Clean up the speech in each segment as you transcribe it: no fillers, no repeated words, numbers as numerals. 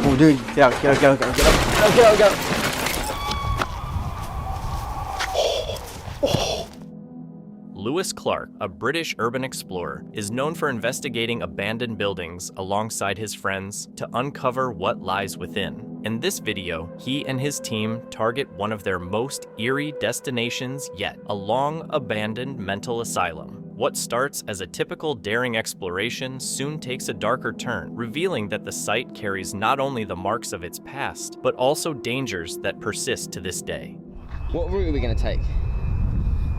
Oh, dude, get out, get out, get out, get out, get out, get out, get out. Lewis Clark, a British urban explorer, is known for investigating abandoned buildings alongside his friends to uncover what lies within. In this video, he and his team target one of their most eerie destinations yet, a long-abandoned mental asylum. What starts as a typical daring exploration soon takes a darker turn, revealing that the site carries not only the marks of its past, but also dangers that persist to this day. What route are we going to take?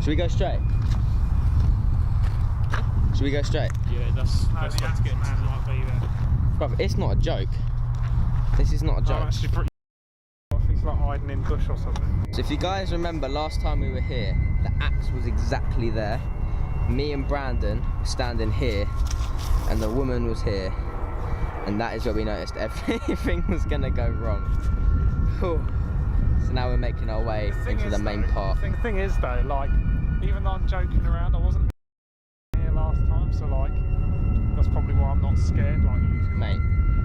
Should we go straight? Should we go straight? Yeah, that's best way to get into the RV there. Bruv, it's not a joke. This is not a joke. I'm actually pretty I think it's like hiding in bush or something. So if you guys remember last time we were here, the axe was exactly there. Me and Brandon were standing here, and the woman was here. And that is where we noticed everything was gonna go wrong. Whew. So now we're making our way into the main part. The thing is though, like, even though I'm joking around, I wasn't here last time, so like, that's probably why I'm not scared like usually. Mate,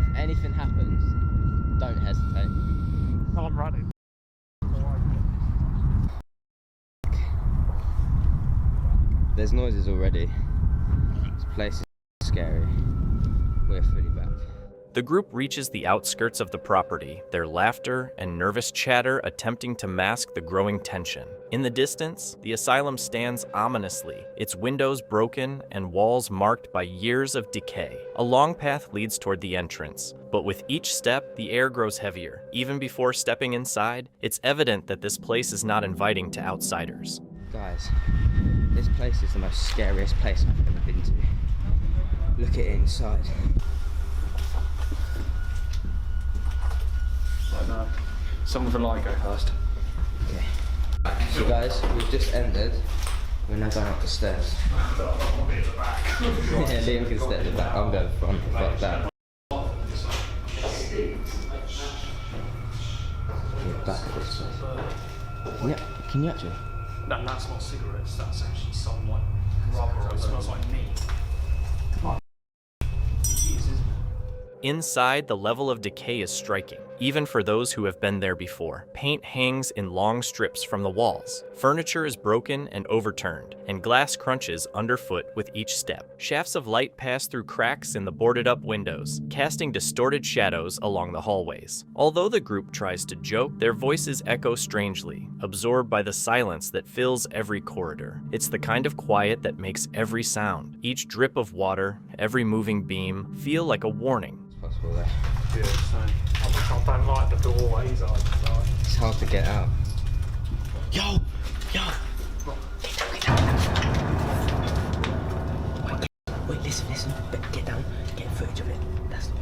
if anything happens, don't hesitate. I'm running. There's noises already. This place is scary. We're fully back. The group reaches the outskirts of the property, their laughter and nervous chatter attempting to mask the growing tension. In the distance, the asylum stands ominously, its windows broken and walls marked by years of decay. A long path leads toward the entrance, but with each step, the air grows heavier. Even before stepping inside, it's evident that this place is not inviting to outsiders. Guys, this place is the most scariest place I've ever been to. Look at it inside. Someone for light go first. Okay. So guys, we've just entered. We're now going up the stairs. Yeah, Liam can stay at the back. I'm going front. Fuck that. Get back at this place. Can you actually? No, that's not cigarettes. That's actually some like rubber. It smells like meat. Inside, the level of decay is striking, even for those who have been there before. Paint hangs in long strips from the walls. Furniture is broken and overturned, and glass crunches underfoot with each step. Shafts of light pass through cracks in the boarded-up windows, casting distorted shadows along the hallways. Although the group tries to joke, their voices echo strangely, absorbed by the silence that fills every corridor. It's the kind of quiet that makes every sound, each drip of water, every moving beam, feel like a warning. Possible there. Yeah, so I don't like the doorways either. So. It's hard to get out. Yo! Wait, listen. Get down. Get footage of it. That's the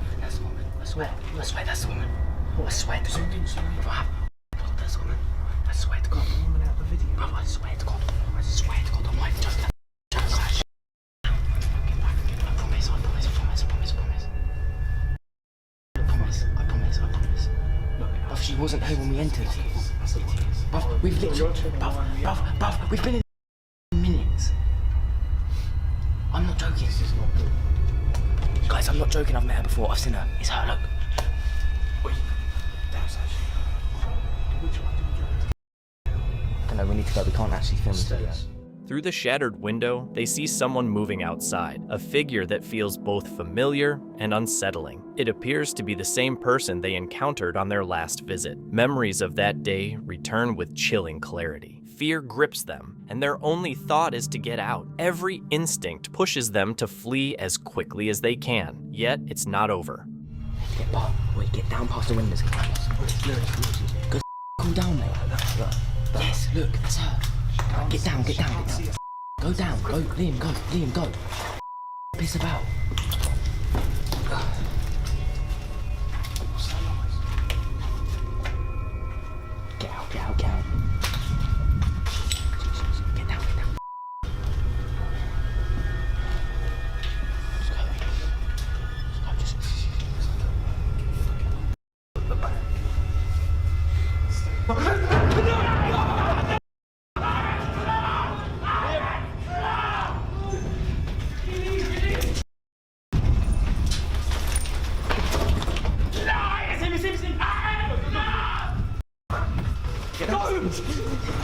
woman. I swear that's the woman. Oh, I swear to God. That's the woman. I swear to God. The woman out the video. Bro, I swear to God. I'm not even joking. She wasn't here when we entered. Bruv, we've literally... Bruv, we've been in minutes. I'm not joking. This is not good. Guys, I'm not joking. I've met her before. I've seen her. It's her, look. Wait. That's actually... Which one did we go? I don't know, we need to go. We can't actually film this video. Through the shattered window, they see someone moving outside, a figure that feels both familiar and unsettling. It appears to be the same person they encountered on their last visit. Memories of that day return with chilling clarity. Fear grips them, and their only thought is to get out. Every instinct pushes them to flee as quickly as they can, yet it's not over. Get down past the windows. Go cool down, mate. Yes, look, that's her. Get down. Go down. Go, Liam, go. Piss about. Get out. Get down.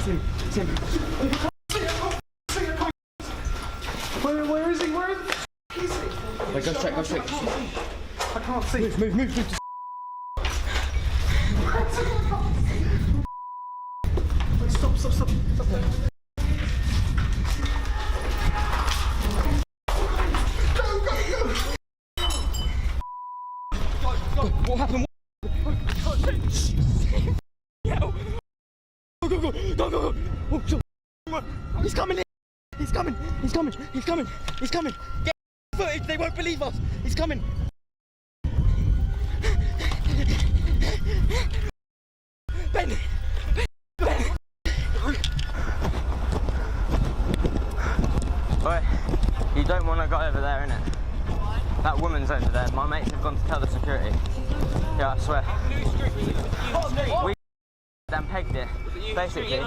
him. It's him. Where is he? Where is he? Wait, go straight, go straight. I can't see. Move. Stop. What happened? Go. Oh, shit. He's coming in. He's coming. Get footage. They won't believe us. He's coming. Ben. Alright, you don't want to go over there, innit? That woman's over there. My mates have gone to tell the security. Yeah, I swear. We damn pegged it, basically.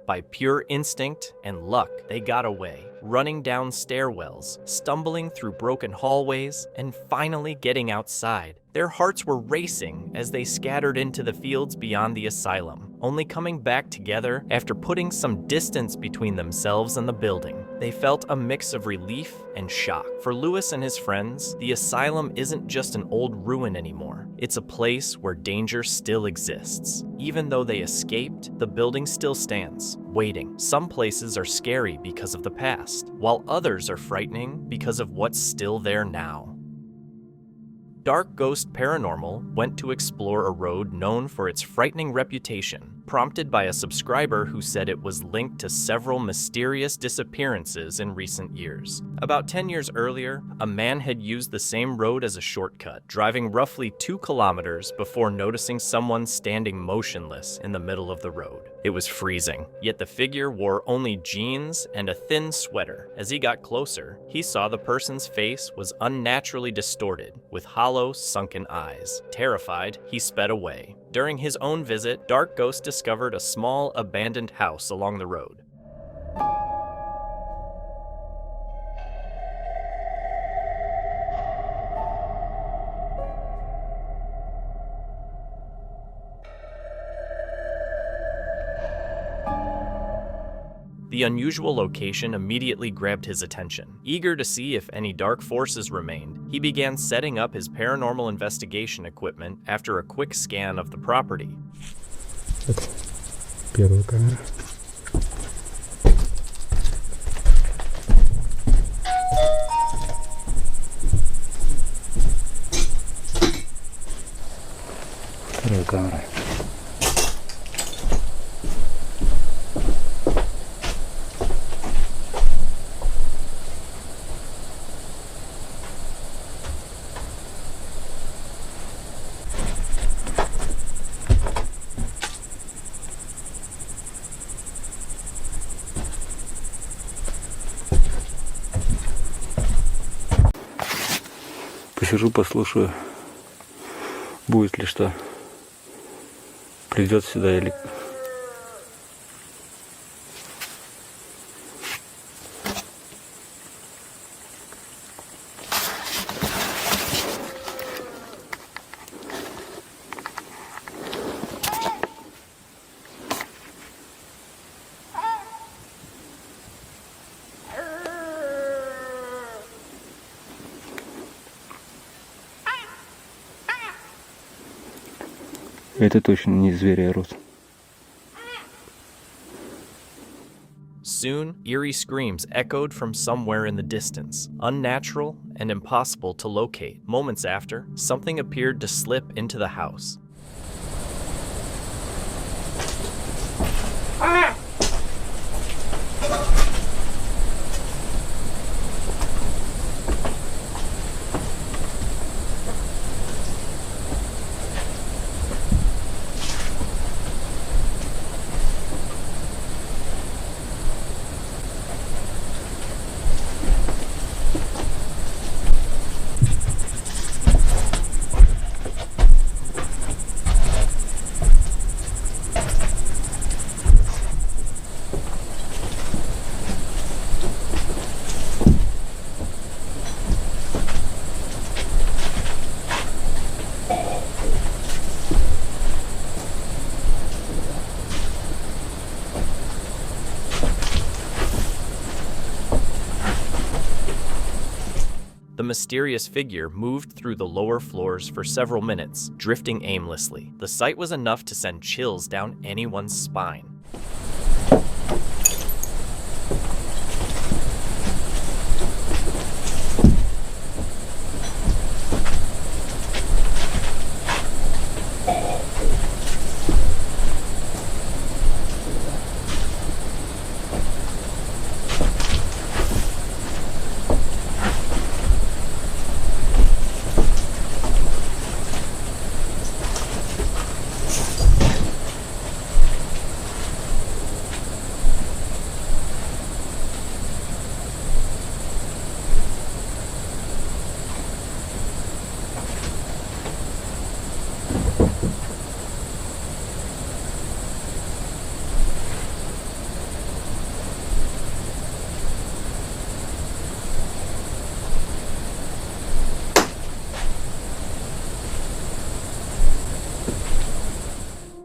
By pure instinct and luck, they got away, running down stairwells, stumbling through broken hallways, and finally getting outside. Their hearts were racing as they scattered into the fields beyond the asylum, only coming back together after putting some distance between themselves and the building. They felt a mix of relief and shock. For Lewis and his friends, the asylum isn't just an old ruin anymore. It's a place where danger still exists. Even though they escaped, the building still stands, waiting. Some places are scary because of the past, while others are frightening because of what's still there now. Dark Ghost Paranormal went to explore a road known for its frightening reputation, prompted by a subscriber who said it was linked to several mysterious disappearances in recent years. About 10 years earlier, a man had used the same road as a shortcut, driving roughly 2 kilometers before noticing someone standing motionless in the middle of the road. It was freezing, yet the figure wore only jeans and a thin sweater. As he got closer, he saw the person's face was unnaturally distorted, with hollow, sunken eyes. Terrified, he sped away. During his own visit, Dark Ghost discovered a small, abandoned house along the road. The unusual location immediately grabbed his attention. Eager to see if any dark forces remained, he began setting up his paranormal investigation equipment after a quick scan of the property. Первая камера. Вторая камера. Посижу, послушаю, будет ли что, придет сюда или... Это точно не звери орут. Soon, eerie screams echoed from somewhere in the distance, unnatural and impossible to locate. Moments after, something appeared to slip into the house. The mysterious figure moved through the lower floors for several minutes, drifting aimlessly. The sight was enough to send chills down anyone's spine.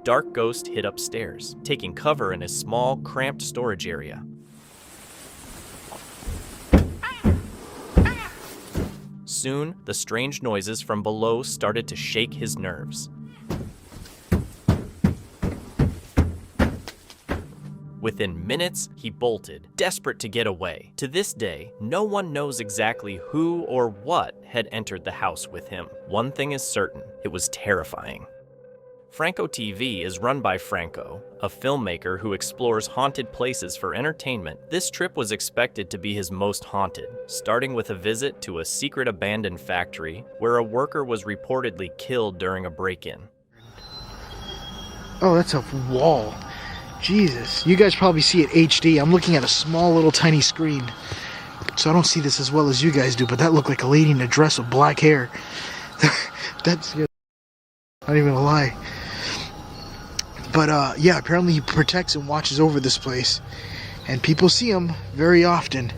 Dark Ghost hid upstairs, taking cover in a small, cramped storage area. Soon, the strange noises from below started to shake his nerves. Within minutes, he bolted, desperate to get away. To this day, no one knows exactly who or what had entered the house with him. One thing is certain, it was terrifying. Franco TV is run by Franco, a filmmaker who explores haunted places for entertainment. This trip was expected to be his most haunted, starting with a visit to a secret abandoned factory where a worker was reportedly killed during a break-in. Oh, that's a wall. Jesus. You guys probably see it HD. I'm looking at a small little tiny screen, so I don't see this as well as you guys do, but that looked like a lady in a dress with black hair. That's good. Not even gonna lie. But yeah, apparently he protects and watches over this place, and people see him very often.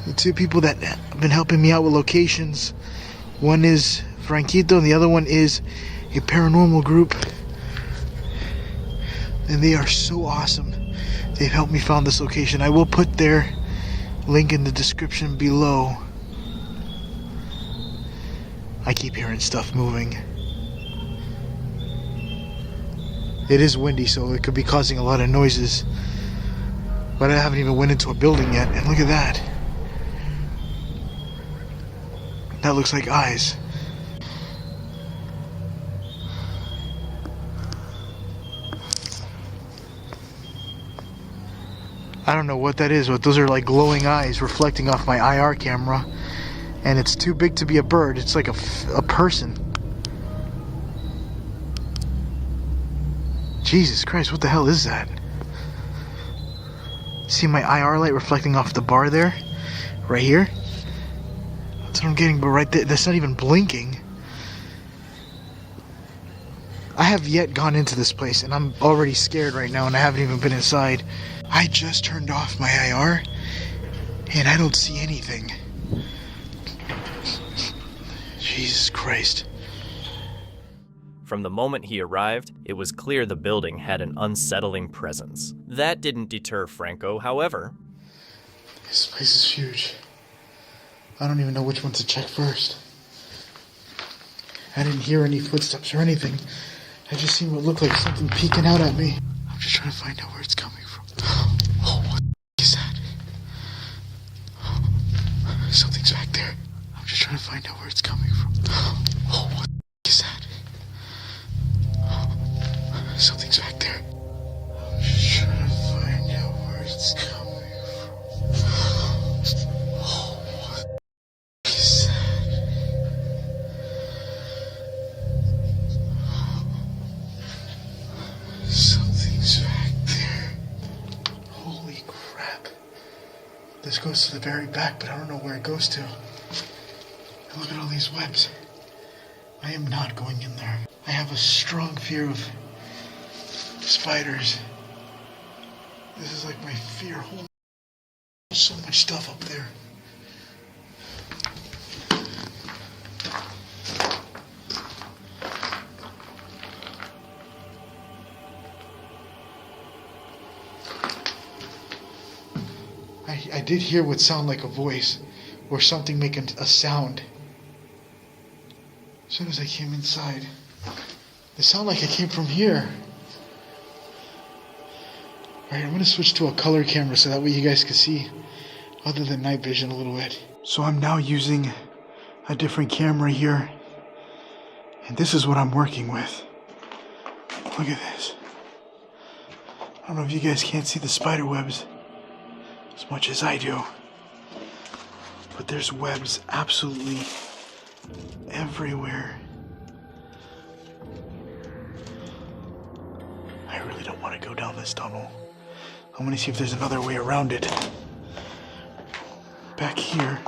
The two people that have been helping me out with locations, one is Franquito and the other one is a paranormal group, and they are so awesome. They've helped me find this location. I will put their link in the description below. I keep hearing stuff moving. It is windy, so it could be causing a lot of noises. But I haven't even went into a building yet, and look at that. That looks like eyes. I don't know what that is, but those are like glowing eyes reflecting off my IR camera. And it's too big to be a bird. It's like a person. Jesus Christ, what the hell is that? See my IR light reflecting off the bar there? Right here? That's what I'm getting, but right there, that's not even blinking. I have yet gone into this place, and I'm already scared right now, and I haven't even been inside. I just turned off my IR, and I don't see anything. Jesus Christ. From the moment he arrived, it was clear the building had an unsettling presence. That didn't deter Franco, however. This place is huge. I don't even know which one to check first. I didn't hear any footsteps or anything. I just seen what looked like something peeking out at me. I'm just trying to find out where it's coming from. Oh, what the is that? Something's back there. I'm just trying to find out where it's coming from. Oh, what the is that? Something's back there. I'm just trying to find out where it's coming from. Oh, what is that? Something's back there. Holy crap. This goes to the very back, but I don't know where it goes to. And look at all these webs. I am not going in there. I have a strong fear of spiders. This is like my fear. Holy, so much stuff up there. I did hear what sounded like a voice or something making a sound. As soon as I came inside, it sounded like it came from here. Alright, I'm going to switch to a color camera so that way you guys can see other than night vision a little bit. So I'm now using a different camera here. And this is what I'm working with. Look at this. I don't know if you guys can't see the spider webs as much as I do. But there's webs absolutely everywhere. I really don't want to go down this tunnel. I'm gonna see if there's another way around it. Back here.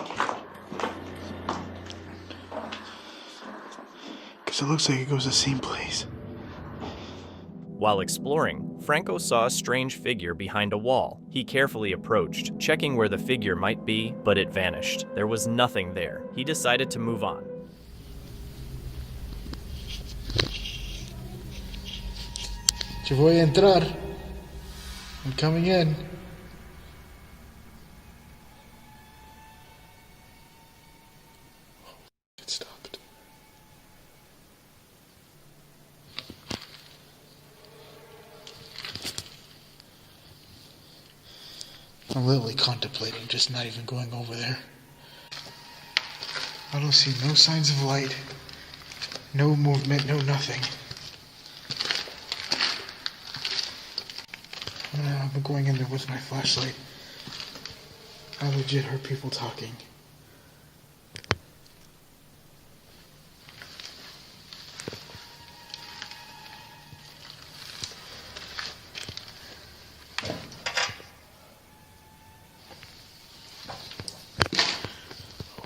Because it looks like it goes the same place. While exploring, Franco saw a strange figure behind a wall. He carefully approached, checking where the figure might be, but it vanished. There was nothing there. He decided to move on. Yo voy a entrar. I'm coming in. It stopped. I'm literally contemplating just not even going over there. I don't see no signs of light, no movement, no nothing. I'm going in there with my flashlight. I legit heard people talking.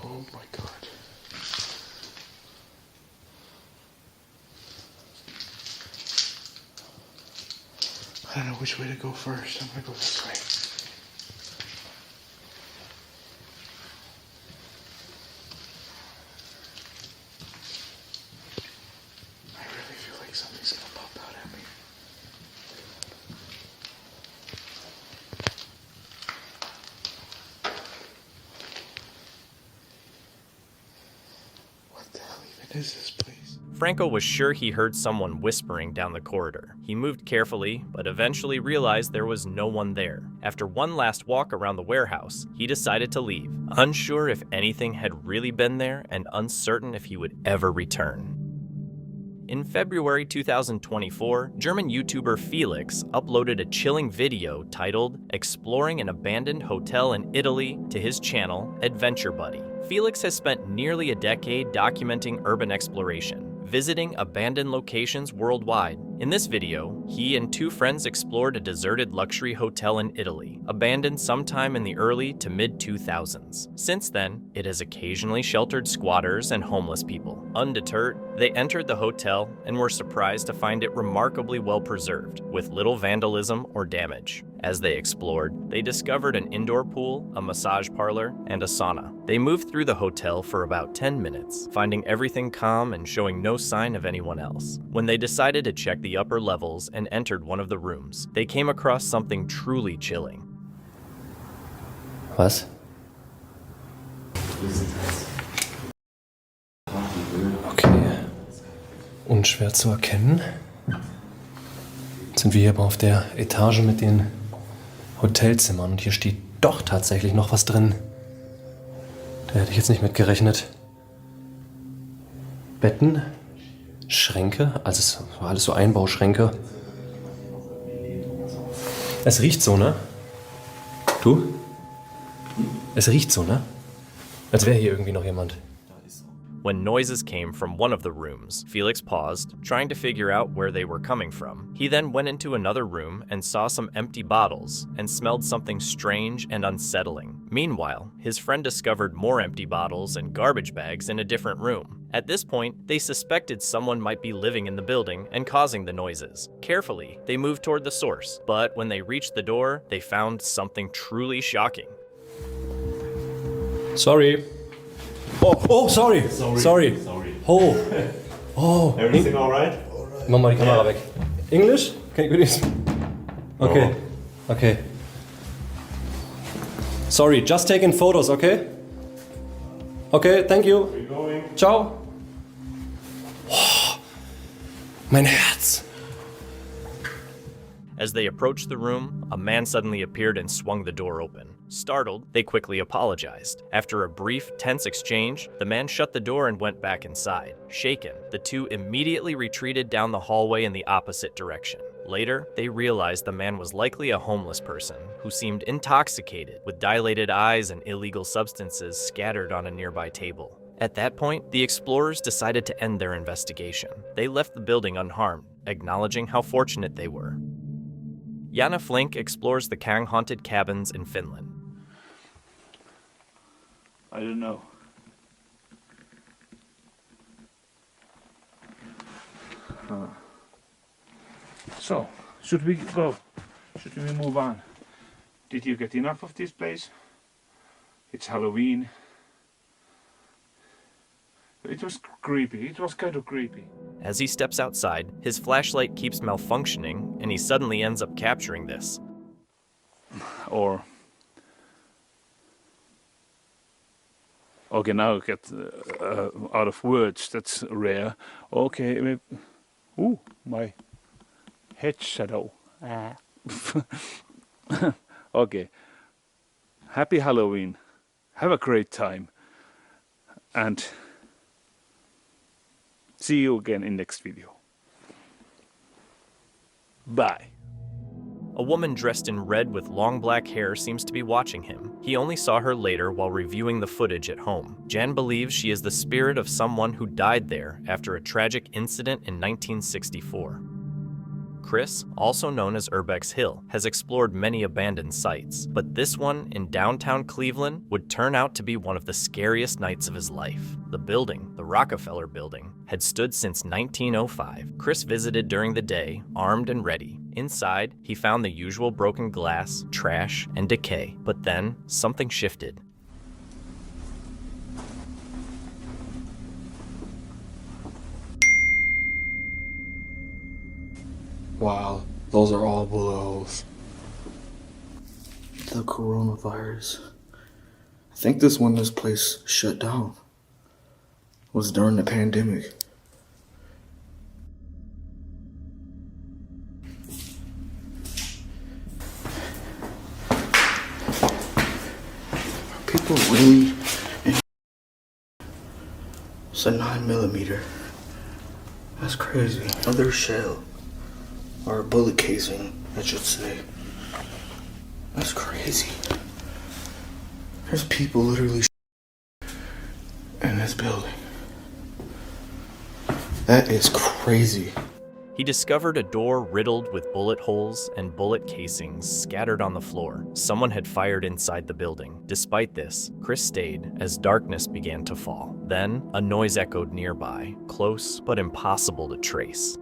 Oh my God. I don't know which way to go first. I'm gonna go this way. I really feel like something's gonna pop out at me. What the hell even is this place? Franco was sure he heard someone whispering down the corridor. He moved carefully, but eventually realized there was no one there. After one last walk around the warehouse, he decided to leave, unsure if anything had really been there and uncertain if he would ever return. In February 2024, German YouTuber Felix uploaded a chilling video titled "Exploring an Abandoned Hotel in Italy" to his channel, Adventure Buddy. Felix has spent nearly a decade documenting urban exploration, visiting abandoned locations worldwide. In this video, he and two friends explored a deserted luxury hotel in Italy, abandoned sometime in the early to mid-2000s. Since then, it has occasionally sheltered squatters and homeless people. Undeterred, they entered the hotel and were surprised to find it remarkably well preserved, with little vandalism or damage. As they explored, they discovered an indoor pool, a massage parlor, and a sauna. They moved through the hotel for about 10 minutes, finding everything calm and showing no sign of anyone else. When they decided to check the upper levels and entered one of the rooms, they came across something truly chilling. Was? Okay. Unschwer zu erkennen. Jetzt sind wir hier aber auf der Etage mit den Hotelzimmern und hier steht doch tatsächlich noch was drin. Da hätte ich jetzt nicht mit gerechnet. Betten, Schränke, also es war alles so Einbauschränke. Es riecht so, ne? Du? Es riecht so, ne? Als wäre hier irgendwie noch jemand. When noises came from one of the rooms, Felix paused, trying to figure out where they were coming from. He then went into another room and saw some empty bottles and smelled something strange and unsettling. Meanwhile, his friend discovered more empty bottles and garbage bags in a different room. At this point, they suspected someone might be living in the building and causing the noises. Carefully, they moved toward the source, but when they reached the door, they found something truly shocking. Sorry. Oh, sorry. Sorry. Oh. Everything all right? Mach mal die Kamera weg. English? Can you do this? Okay. Okay. Sorry, just taking photos, okay? Okay, thank you. Ciao. Oh, mein Herz. As they approached the room, a man suddenly appeared and swung the door open. Startled, they quickly apologized. After a brief, tense exchange, the man shut the door and went back inside. Shaken, the two immediately retreated down the hallway in the opposite direction. Later, they realized the man was likely a homeless person who seemed intoxicated, with dilated eyes and illegal substances scattered on a nearby table. At that point, the explorers decided to end their investigation. They left the building unharmed, acknowledging how fortunate they were. Jana Flink explores the Kang-haunted cabins in Finland. I don't know. So, should we go? Should we move on? Did you get enough of this place? It's Halloween. It was creepy. It was kind of creepy. As he steps outside, his flashlight keeps malfunctioning, and he suddenly ends up capturing this. Or okay, now I get out of words. That's rare. Okay, maybe. Ooh, my head shadow. Okay. Happy Halloween. Have a great time. And see you again in next video. Bye. A woman dressed in red with long black hair seems to be watching him. He only saw her later while reviewing the footage at home. Jan believes she is the spirit of someone who died there after a tragic incident in 1964. Chris, also known as Urbex Hill, has explored many abandoned sites, but this one in downtown Cleveland would turn out to be one of the scariest nights of his life. The building, the Rockefeller Building, had stood since 1905. Chris visited during the day, armed and ready. Inside, he found the usual broken glass, trash, and decay. But then, something shifted. Wow, those are all bullet holes. The coronavirus. I think this when this place shut down was during the pandemic. Are people really in? It's a 9mm. That's crazy. Another shell. Or a bullet casing, I should say. That's crazy. There's people literally in this building. That is crazy. He discovered a door riddled with bullet holes and bullet casings scattered on the floor. Someone had fired inside the building. Despite this, Chris stayed as darkness began to fall. Then, a noise echoed nearby, close but impossible to trace.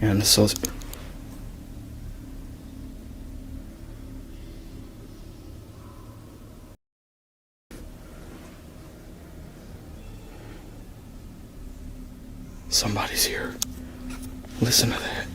And so somebody's here. Listen to that.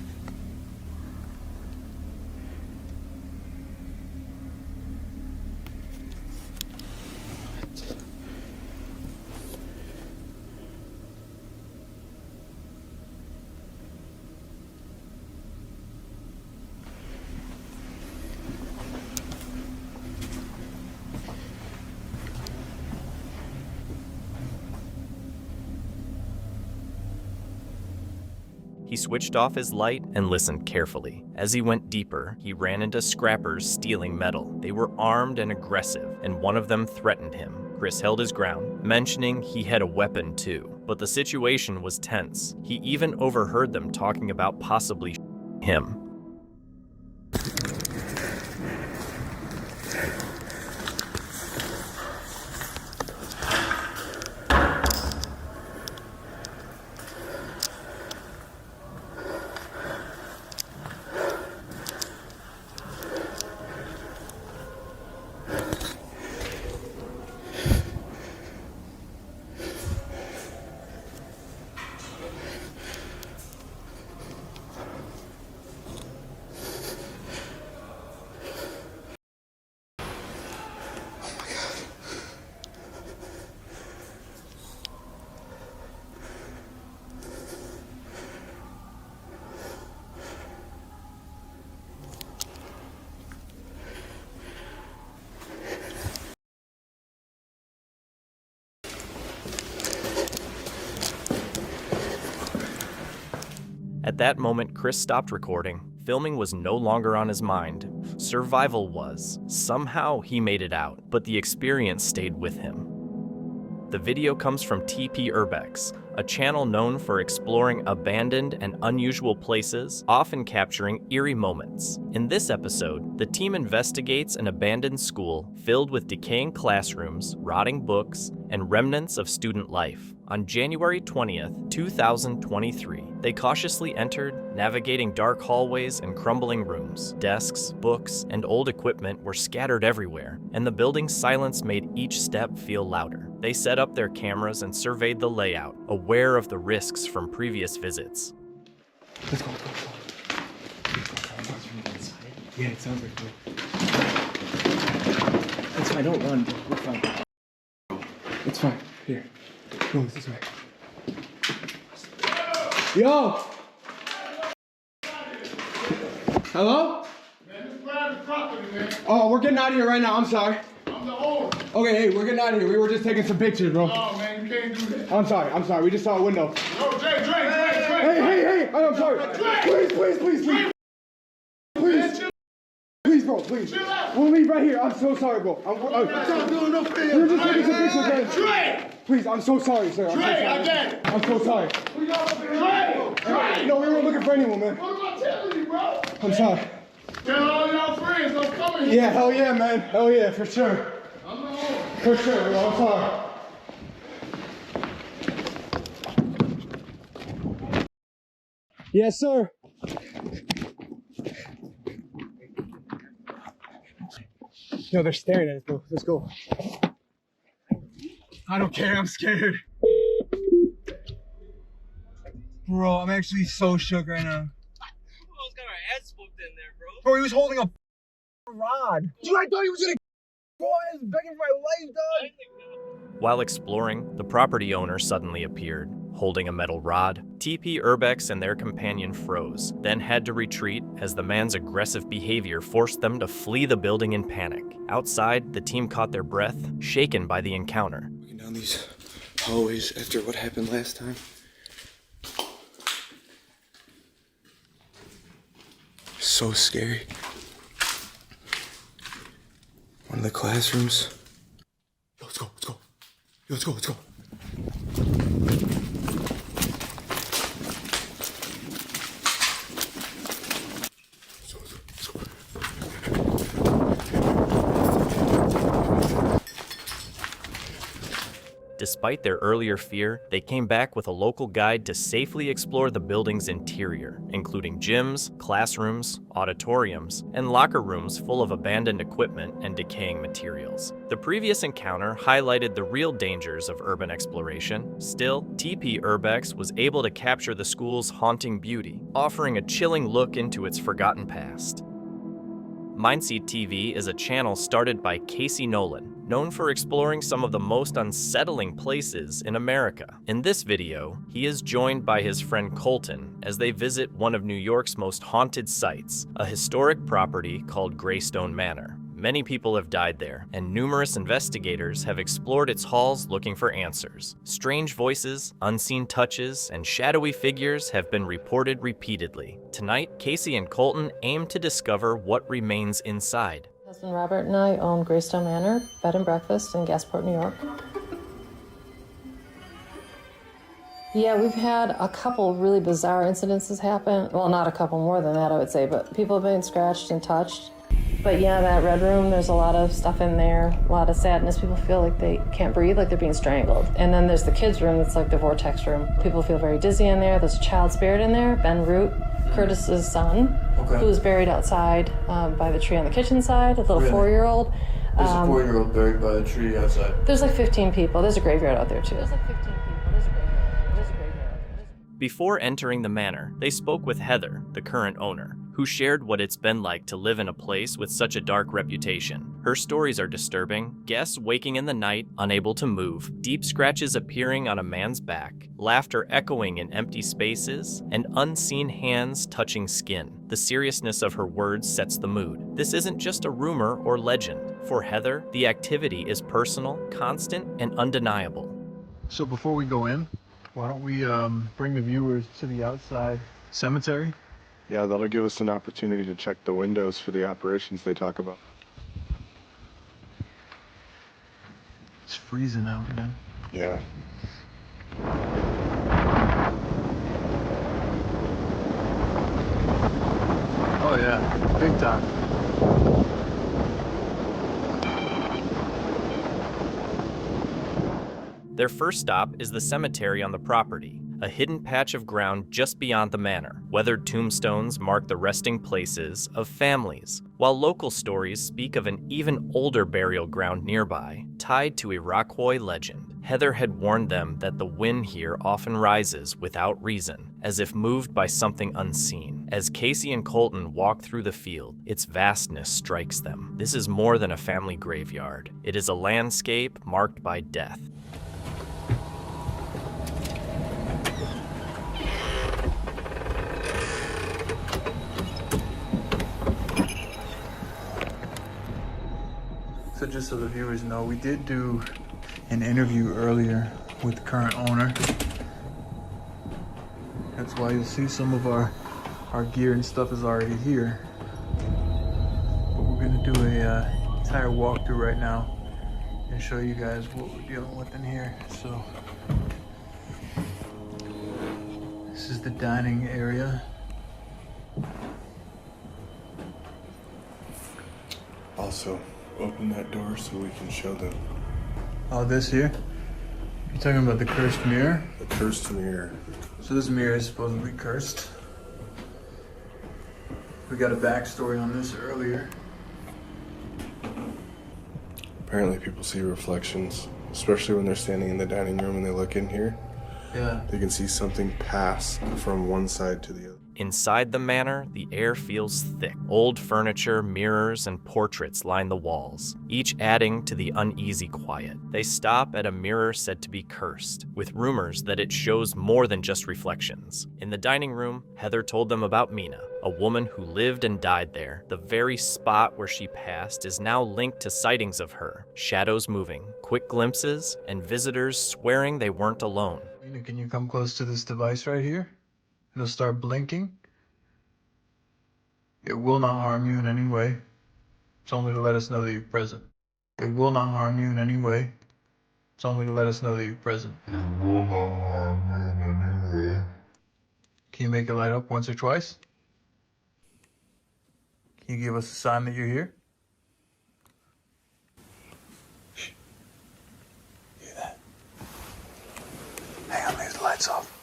He switched off his light and listened carefully. As he went deeper, he ran into scrappers stealing metal. They were armed and aggressive, and one of them threatened him. Chris held his ground, mentioning he had a weapon too. But the situation was tense. He even overheard them talking about possibly him. At that moment, Chris stopped recording. Filming was no longer on his mind. Survival was. Somehow he made it out, but the experience stayed with him. The video comes from emveeurbex, a channel known for exploring abandoned and unusual places, often capturing eerie moments. In this episode, the team investigates an abandoned school filled with decaying classrooms, rotting books, and remnants of student life. On January 20th, 2023, they cautiously entered, navigating dark hallways and crumbling rooms. Desks, books, and old equipment were scattered everywhere, and the building's silence made each step feel louder. They set up their cameras and surveyed the layout, aware of the risks from previous visits. Let's go. Yeah, it sounds like it. It's fine, don't run. We're fine. It's fine. Here. Go this way. Yo! Hello? Man, this private property, man. Oh, we're getting out of here right now. I'm sorry. I'm the owner. Okay, hey, we're getting out of here. We were just taking some pictures, bro. Oh, man, you can't do that. I'm sorry. We just saw a window. Yo, Dre. Hey, I'm sorry. Please. Please, bro, please. Chill out. We'll leave right here. I'm so sorry, bro. Stop doing no fair. We were just taking some pictures, man. Dre! Please, I'm so sorry, sir. I got it. I'm so sorry. Dre! No, we weren't looking for anyone, man. What am I telling you, bro? I'm sorry. Tell all y'all friends don't come in here. Yeah, hell yeah, man. Hell yeah, for sure. I'm the owner. For sure, bro. I'm sorry. Yes, sir. No, they're staring at us, bro. Let's go. I don't care. I'm scared. Bro, I'm actually so shook right now. Almost got our heads swooped in there, bro. Bro, he was holding a rod. Dude, I thought he was gonna. Bro, I was begging for my life, dog. While exploring, the property owner suddenly appeared, holding a metal rod. emveeurbex and their companion froze, then had to retreat as the man's aggressive behavior forced them to flee the building in panic. Outside, the team caught their breath, shaken by the encounter. Looking down these hallways after what happened last time. So scary. One of the classrooms. Yo, let's go. Despite their earlier fear, they came back with a local guide to safely explore the building's interior, including gyms, classrooms, auditoriums, and locker rooms full of abandoned equipment and decaying materials. The previous encounter highlighted the real dangers of urban exploration. Still, emveeurbex was able to capture the school's haunting beauty, offering a chilling look into its forgotten past. Mindseat TV is a channel started by Casey Nolan, known for exploring some of the most unsettling places in America. In this video, he is joined by his friend Colton as they visit one of New York's most haunted sites, a historic property called Greystone Manor. Many people have died there, and numerous investigators have explored its halls looking for answers. Strange voices, unseen touches, and shadowy figures have been reported repeatedly. Tonight, Casey and Colton aim to discover what remains inside. My husband Robert and I own Greystone Manor, bed and breakfast in Gasport, New York. Yeah, we've had a couple really bizarre incidences happen. Well, not a couple, more than that I would say, but people have been scratched and touched. But yeah, that red room, there's a lot of stuff in there, a lot of sadness. People feel like they can't breathe, like they're being strangled. And then there's the kids' room, that's like the vortex room. People feel very dizzy in there. There's a child spirit in there, Ben Root, Curtis's son, who's buried outside by the tree on the kitchen side, a little 4-year-old. There's a 4-year-old buried by a tree outside. There's like 15 people. There's a graveyard out there too. There's like 15 people. Before entering the manor, they spoke with Heather, the current owner, who shared what it's been like to live in a place with such a dark reputation. Her stories are disturbing: guests waking in the night, unable to move, deep scratches appearing on a man's back, laughter echoing in empty spaces, and unseen hands touching skin. The seriousness of her words sets the mood. This isn't just a rumor or legend. For Heather, the activity is personal, constant, and undeniable. So before we go in, why don't we bring the viewers to the outside Cemetery? Yeah, that'll give us an opportunity to check the windows for the apparitions they talk about. It's freezing out, man. Yeah. Oh yeah, big time. Their first stop is the cemetery on the property, a hidden patch of ground just beyond the manor. Weathered tombstones mark the resting places of families, while local stories speak of an even older burial ground nearby, tied to Iroquois legend. Heather had warned them that the wind here often rises without reason, as if moved by something unseen. As Casey and Colton walk through the field, its vastness strikes them. This is more than a family graveyard. It is a landscape marked by death. So just so the viewers know, we did do an interview earlier with the current owner. That's why you'll see some of our gear and stuff is already here. But we're gonna do a entire walkthrough right now and show you guys what we're dealing with in here. So this is the dining area. Also, open that door so we can show them. Oh, this here? You're talking about the cursed mirror? The cursed mirror. So this mirror is supposedly cursed. We got a backstory on this earlier. Apparently people see reflections, especially when they're standing in the dining room and they look in here. Yeah. They can see something pass from one side to the other. Inside the manor, the air feels thick. Old furniture, mirrors, and portraits line the walls, each adding to the uneasy quiet. They stop at a mirror said to be cursed, with rumors that it shows more than just reflections. In the dining room, Heather told them about Mina, a woman who lived and died there. The very spot where she passed is now linked to sightings of her, shadows moving, quick glimpses, and visitors swearing they weren't alone. Mina, can you come close to this device right here? It'll start blinking. It will not harm you in any way. It's only to let us know that you're present. It will not harm you in any way. It's only to let us know that you're present. It will not harm you in any way. Can you make it light up once or twice? Can you give us a sign that you're here? Shh. Hear that? Hang on, leave the lights off.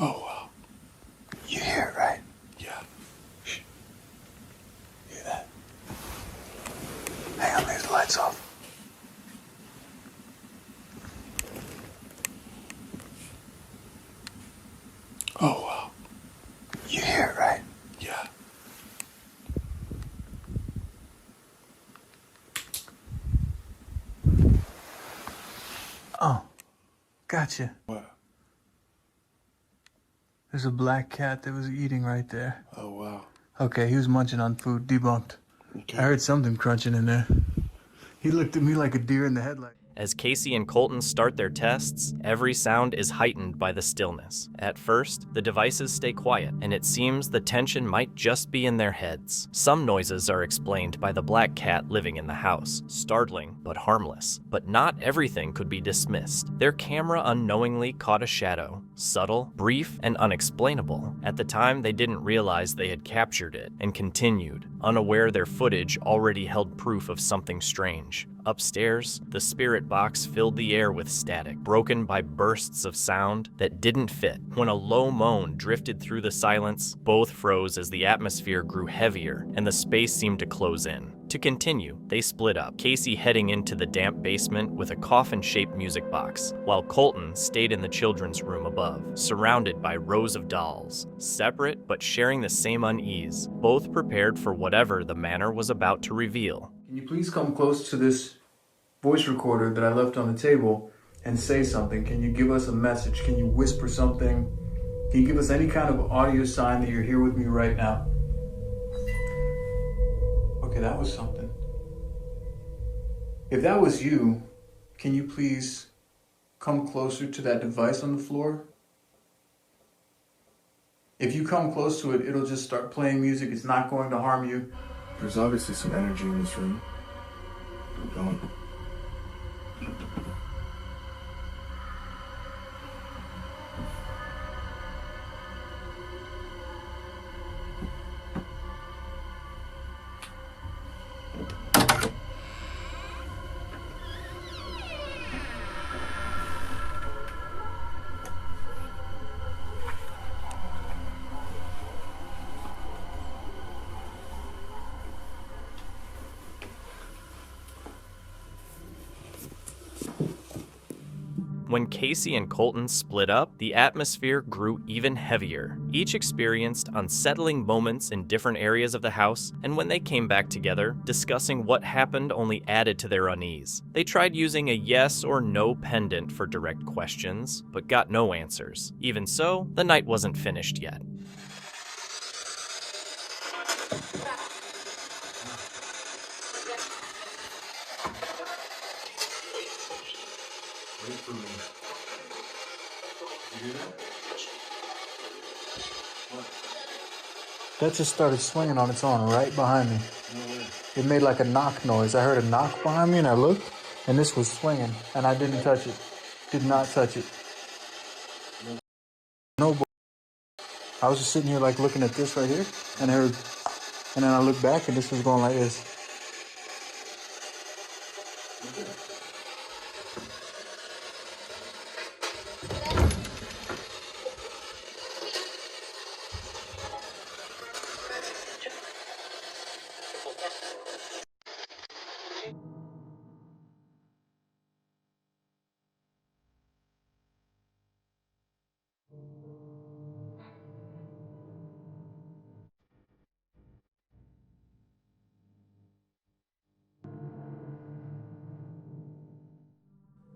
Oh, wow. You hear it, right? Yeah. Shh. Hear that? Hang on, leave the lights off. Oh, wow. You hear it, right? Yeah. Oh, gotcha. What? There's a black cat that was eating right there. Oh, wow. Okay, he was munching on food. Debunked. Okay. I heard something crunching in there. He looked at me like a deer in the headlight. As Casey and Colton start their tests, every sound is heightened by the stillness. At first, the devices stay quiet, and it seems the tension might just be in their heads. Some noises are explained by the black cat living in the house, startling but harmless. But not everything could be dismissed. Their camera unknowingly caught a shadow, subtle, brief, and unexplainable. At the time, they didn't realize they had captured it, and continued, unaware their footage already held proof of something strange. Upstairs, the spirit box filled the air with static, broken by bursts of sound that didn't fit. When a low moan drifted through the silence, both froze as the atmosphere grew heavier and the space seemed to close in. To continue, they split up, Casey heading into the damp basement with a coffin-shaped music box, while Colton stayed in the children's room above, surrounded by rows of dolls. Separate but sharing the same unease, both prepared for whatever the manor was about to reveal. Can you please come close to this voice recorder that I left on the table and say something? Can you give us a message? Can you whisper something? Can you give us any kind of audio sign that you're here with me right now? Okay, that was something. If that was you, can you please come closer to that device on the floor? If you come close to it, it'll just start playing music. It's not going to harm you. There's obviously some energy in this room. Don't. When Casey and Colton split up, the atmosphere grew even heavier. Each experienced unsettling moments in different areas of the house, and when they came back together, discussing what happened only added to their unease. They tried using a yes or no pendant for direct questions, but got no answers. Even so, the night wasn't finished yet. Wait for me. You hear that? What? That just started swinging on its own right behind me. No way. It made like a knock noise. I heard a knock behind me and I looked and this was swinging and I didn't touch it. Did not touch it. No. I was just sitting here like looking at this right here and I heard, and then I looked back and this was going like this.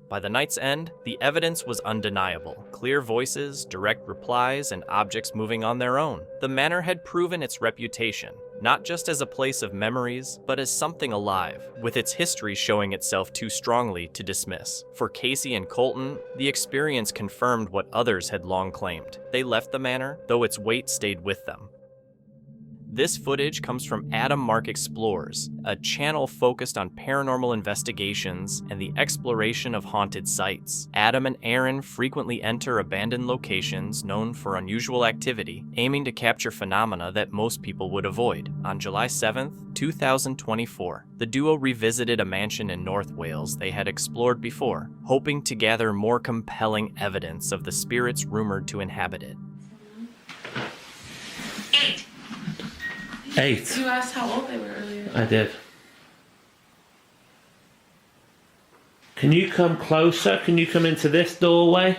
By the night's end, the evidence was undeniable. Clear voices, direct replies, and objects moving on their own. The manor had proven its reputation, not just as a place of memories, but as something alive, with its history showing itself too strongly to dismiss. For Casey and Colton, the experience confirmed what others had long claimed. They left the manor, though its weight stayed with them. This footage comes from Adam Mark Explores, a channel focused on paranormal investigations and the exploration of haunted sites. Adam and Aaron frequently enter abandoned locations known for unusual activity, aiming to capture phenomena that most people would avoid. On July 7th, 2024, the duo revisited a mansion in North Wales they had explored before, hoping to gather more compelling evidence of the spirits rumored to inhabit it. 8. You asked how old they were earlier. I did. Can you come closer? Can you come into this doorway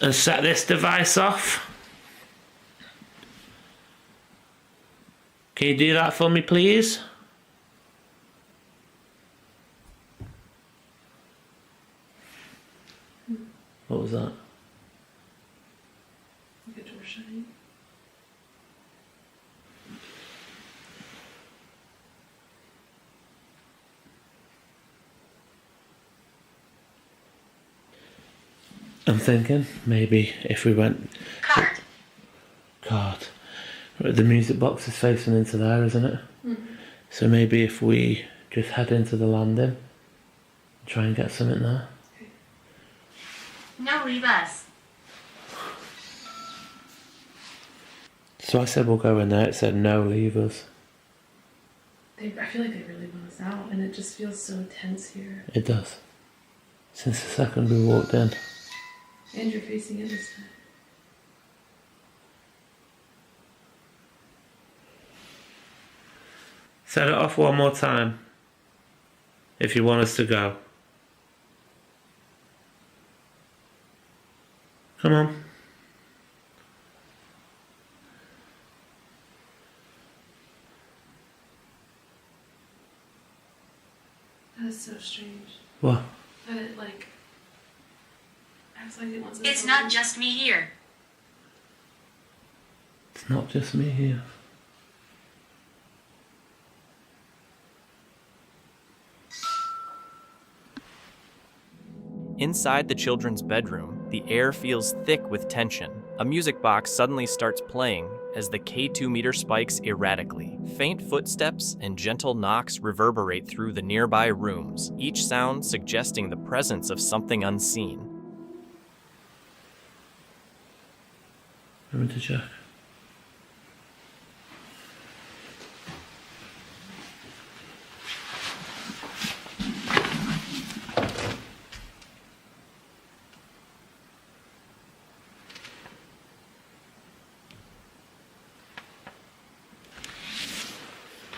and set this device off? Can you do that for me, please? What was that? The door shutting. I'm thinking maybe if we went... Cart. The music box is facing into there, isn't it? Mm-hmm. So maybe if we just head into the landing, try and get something there. No, leave us. So I said we'll go in there, it said no, leave us. I feel like they really want us out, and it just feels so tense here. It does. Since the second we walked in. And you're facing in this time. Set it off one more time, if you want us to go. Come on. That is so strange. What? That it like acts like it wants us. It's not just me here. It's not just me here. Inside the children's bedroom, the air feels thick with tension. A music box suddenly starts playing as the K2 meter spikes erratically. Faint footsteps and gentle knocks reverberate through the nearby rooms, each sound suggesting the presence of something unseen. Over to Jack.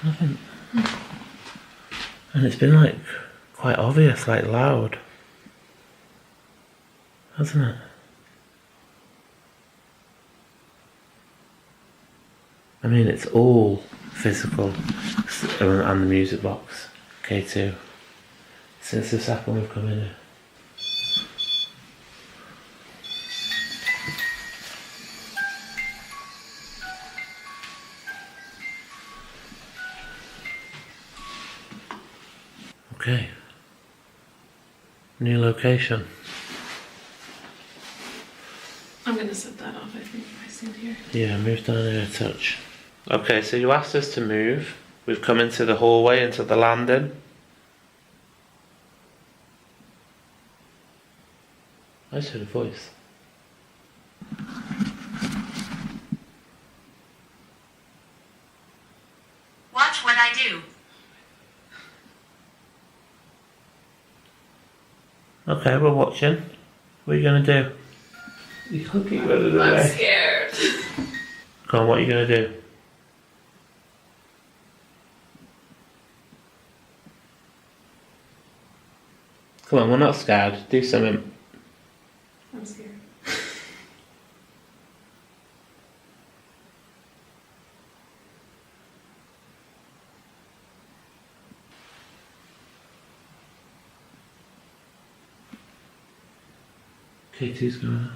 Nothing. And it's been like quite obvious, like loud, hasn't it? I mean, it's all physical, and the music box, K2. Since this happened, we've come in here. Okay. New location. I'm gonna set that off, I think, if I stand here. Yeah, move down here a touch. Okay, so you asked us to move. We've come into the hallway, into the landing. I just heard a voice. Watch what I do. Okay, we're watching. What are you gonna do? You can't keep running away. I'm scared. Come on, what are you gonna do? Come on, we're not scared. Do something. I'm scared. K2's going off.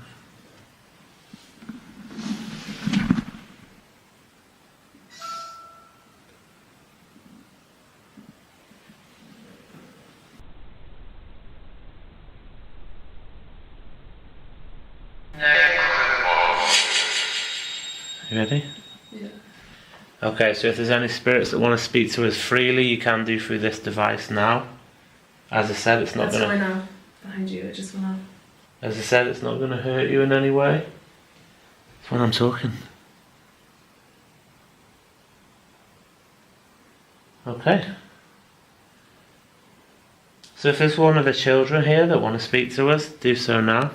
You ready? Yeah. Okay, so if there's any spirits that want to speak to us freely, you can do through this device now. As I said, it's not That's going to... going off behind you, it just went off. As I said, it's not going to hurt you in any way. It's when I'm talking. Okay. So if there's one of the children here that want to speak to us, do so now.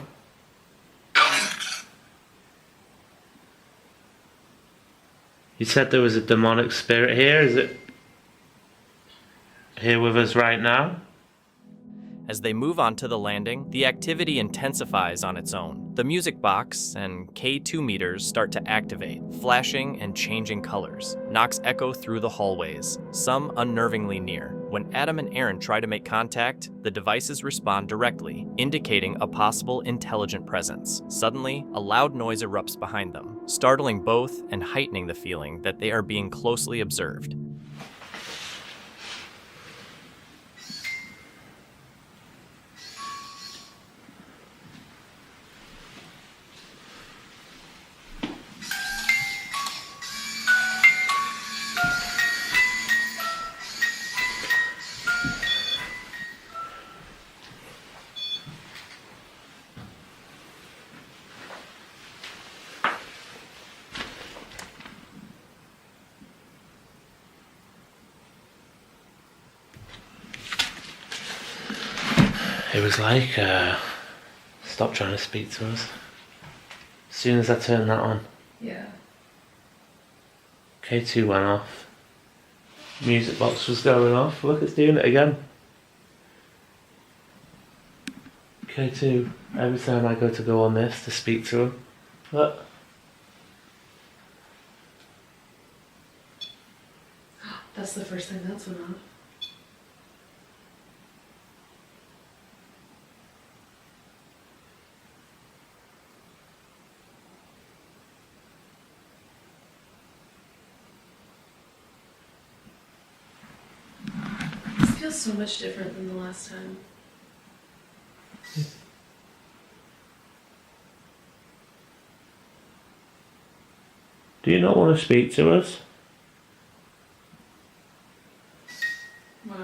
You said there was a demonic spirit here. Is it here with us right now? As they move onto the landing, the activity intensifies on its own. The music box and K2 meters start to activate, flashing and changing colors. Knocks echo through the hallways, some unnervingly near. When Adam and Aaron try to make contact, the devices respond directly, indicating a possible intelligent presence. Suddenly, a loud noise erupts behind them, startling both and heightening the feeling that they are being closely observed. It was like, stop trying to speak to us. As soon as I turned that on, Yeah. K2 went off. Music box was going off. Look, it's doing it again. K2, every time I go to go on this to speak to him, look. That's the first thing that's went off. This feels so much different than the last time. Do you not want to speak to us? Wow.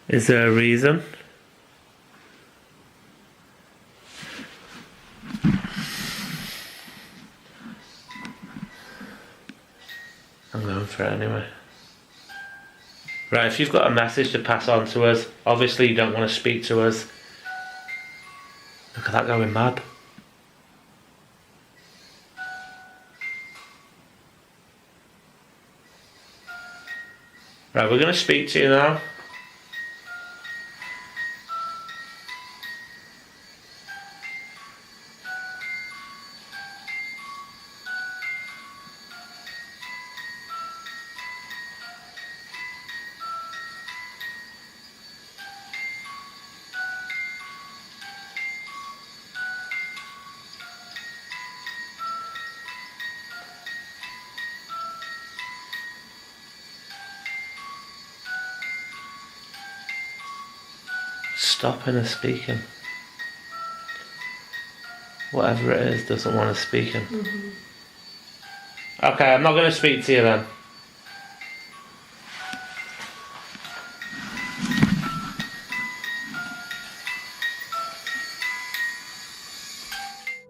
Is there a reason? I'm going for it anyway. Right, if you've got a message to pass on to us, obviously you don't want to speak to us. Look at that going mad. Right, we're going to speak to you now. Stopping and speaking. Whatever it is, doesn't want to speak. Okay, I'm not going to speak to you then.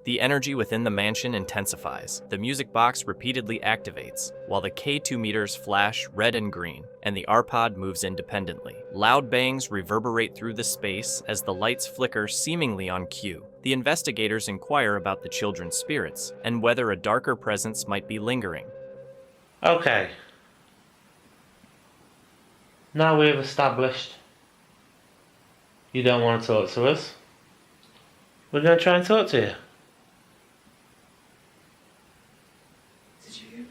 The energy within the mansion intensifies. The music box repeatedly activates, while the K2 meters flash red and green, and the R-Pod moves independently. Loud bangs reverberate through the space as the lights flicker seemingly on cue. The investigators inquire about the children's spirits, and whether a darker presence might be lingering. Okay. Now we have established you don't want to talk to us. We're going to try and talk to you. Did you hear?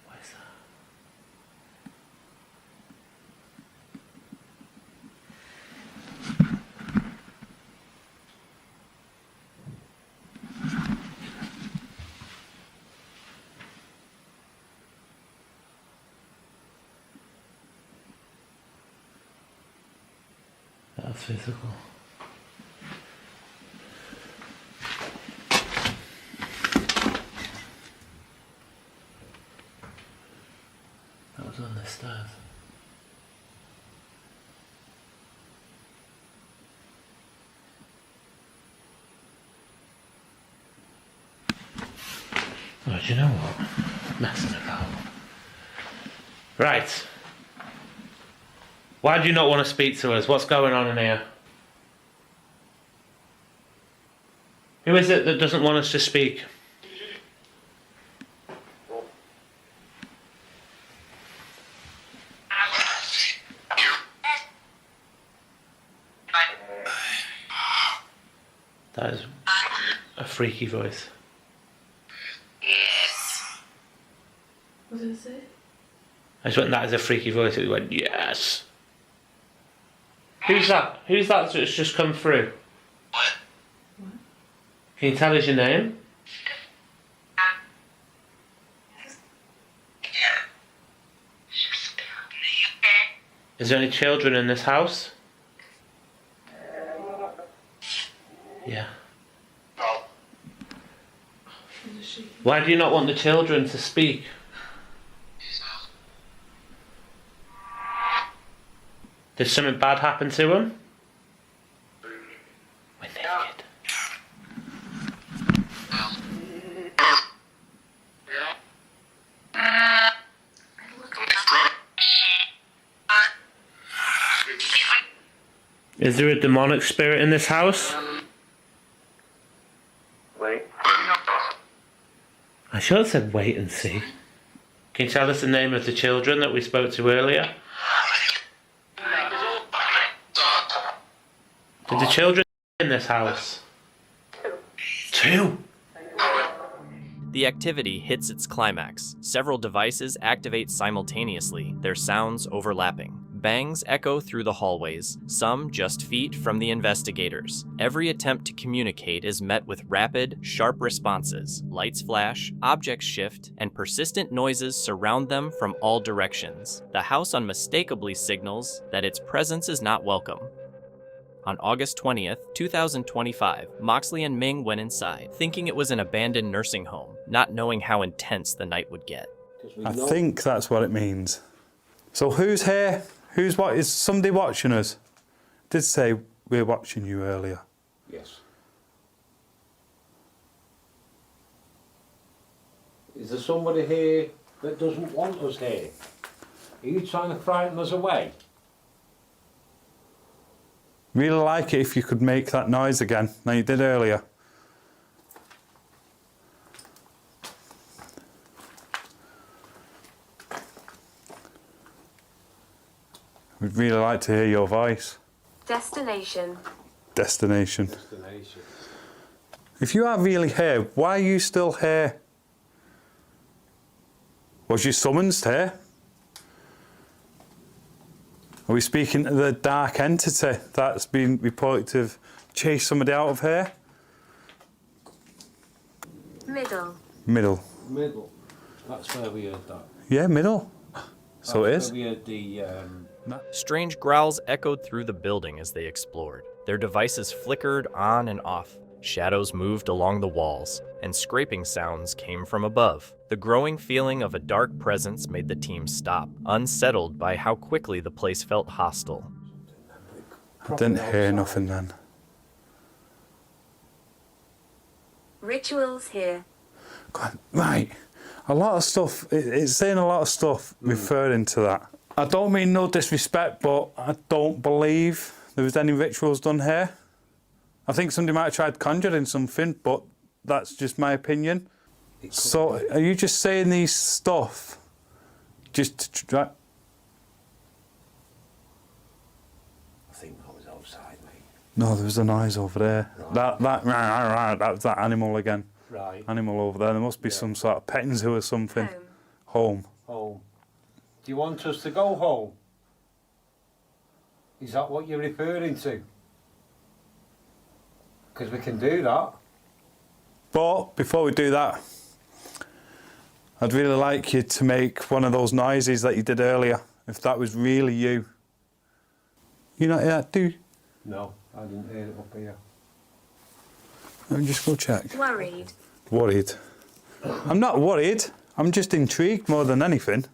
What is that? That's physical. That was on the stairs. Oh, do you know what? Messing about. Right. Why do you not want to speak to us? What's going on in here? Who is it that doesn't want us to speak? That is a freaky voice. What did it say? I just went, that is a freaky voice. It went, yes. Who's that? Who's that that's just come through? What? Can you tell us your name? Is there any children in this house? Yeah. Why do you not want the children to speak? Did something bad happen to them? We're naked. Is there a demonic spirit in this house? Wait. I should have said wait and see. Can you tell us the name of the children that we spoke to earlier? Did the children in this house? Two. The activity hits its climax. Several devices activate simultaneously, their sounds overlapping. Bangs echo through the hallways, some just feet from the investigators. Every attempt to communicate is met with rapid, sharp responses. Lights flash, objects shift, and persistent noises surround them from all directions. The house unmistakably signals that its presence is not welcome. On August 20th, 2025, Moxley and Ming went inside, thinking it was an abandoned nursing home, not knowing how intense the night would get. I think that's what it means. So who's here? Is somebody watching us? Did say we're watching you earlier. Yes. Is there somebody here that doesn't want us here? Are you trying to frighten us away? Really like it if you could make that noise again, like you did earlier. We'd really like to hear your voice. Destination. Destination. Destination. If you are really here, why are you still here? Was you summoned here? Are we speaking to the dark entity that's been reported to have chased somebody out of here? Middle. Middle. Middle. That's where we heard that. Yeah, middle. So it is. Where we heard the... Strange growls echoed through the building as they explored. Their devices flickered on and off. Shadows moved along the walls, and scraping sounds came from above. The growing feeling of a dark presence made the team stop, unsettled by how quickly the place felt hostile. I didn't hear nothing then. Rituals here. Right, a lot of stuff, it's saying a lot of stuff referring to that. I don't mean no disrespect, but I don't believe there was any rituals done here. I think somebody might have tried conjuring something, but that's just my opinion. So, are you just saying these stuff just to try? I think that was outside, mate. No, there was a noise over there. Right. That was that animal again. Right. Animal over there. There must be some sort of petting zoo or something. Home. Home. Do you want us to go home? Is that what you're referring to? Because we can do that. But before we do that, I'd really like you to make one of those noises that you did earlier, if that was really you. You not hear that, do you? No, I didn't hear it up here. Let me just go check. Worried. Worried. I'm not worried. I'm just intrigued more than anything.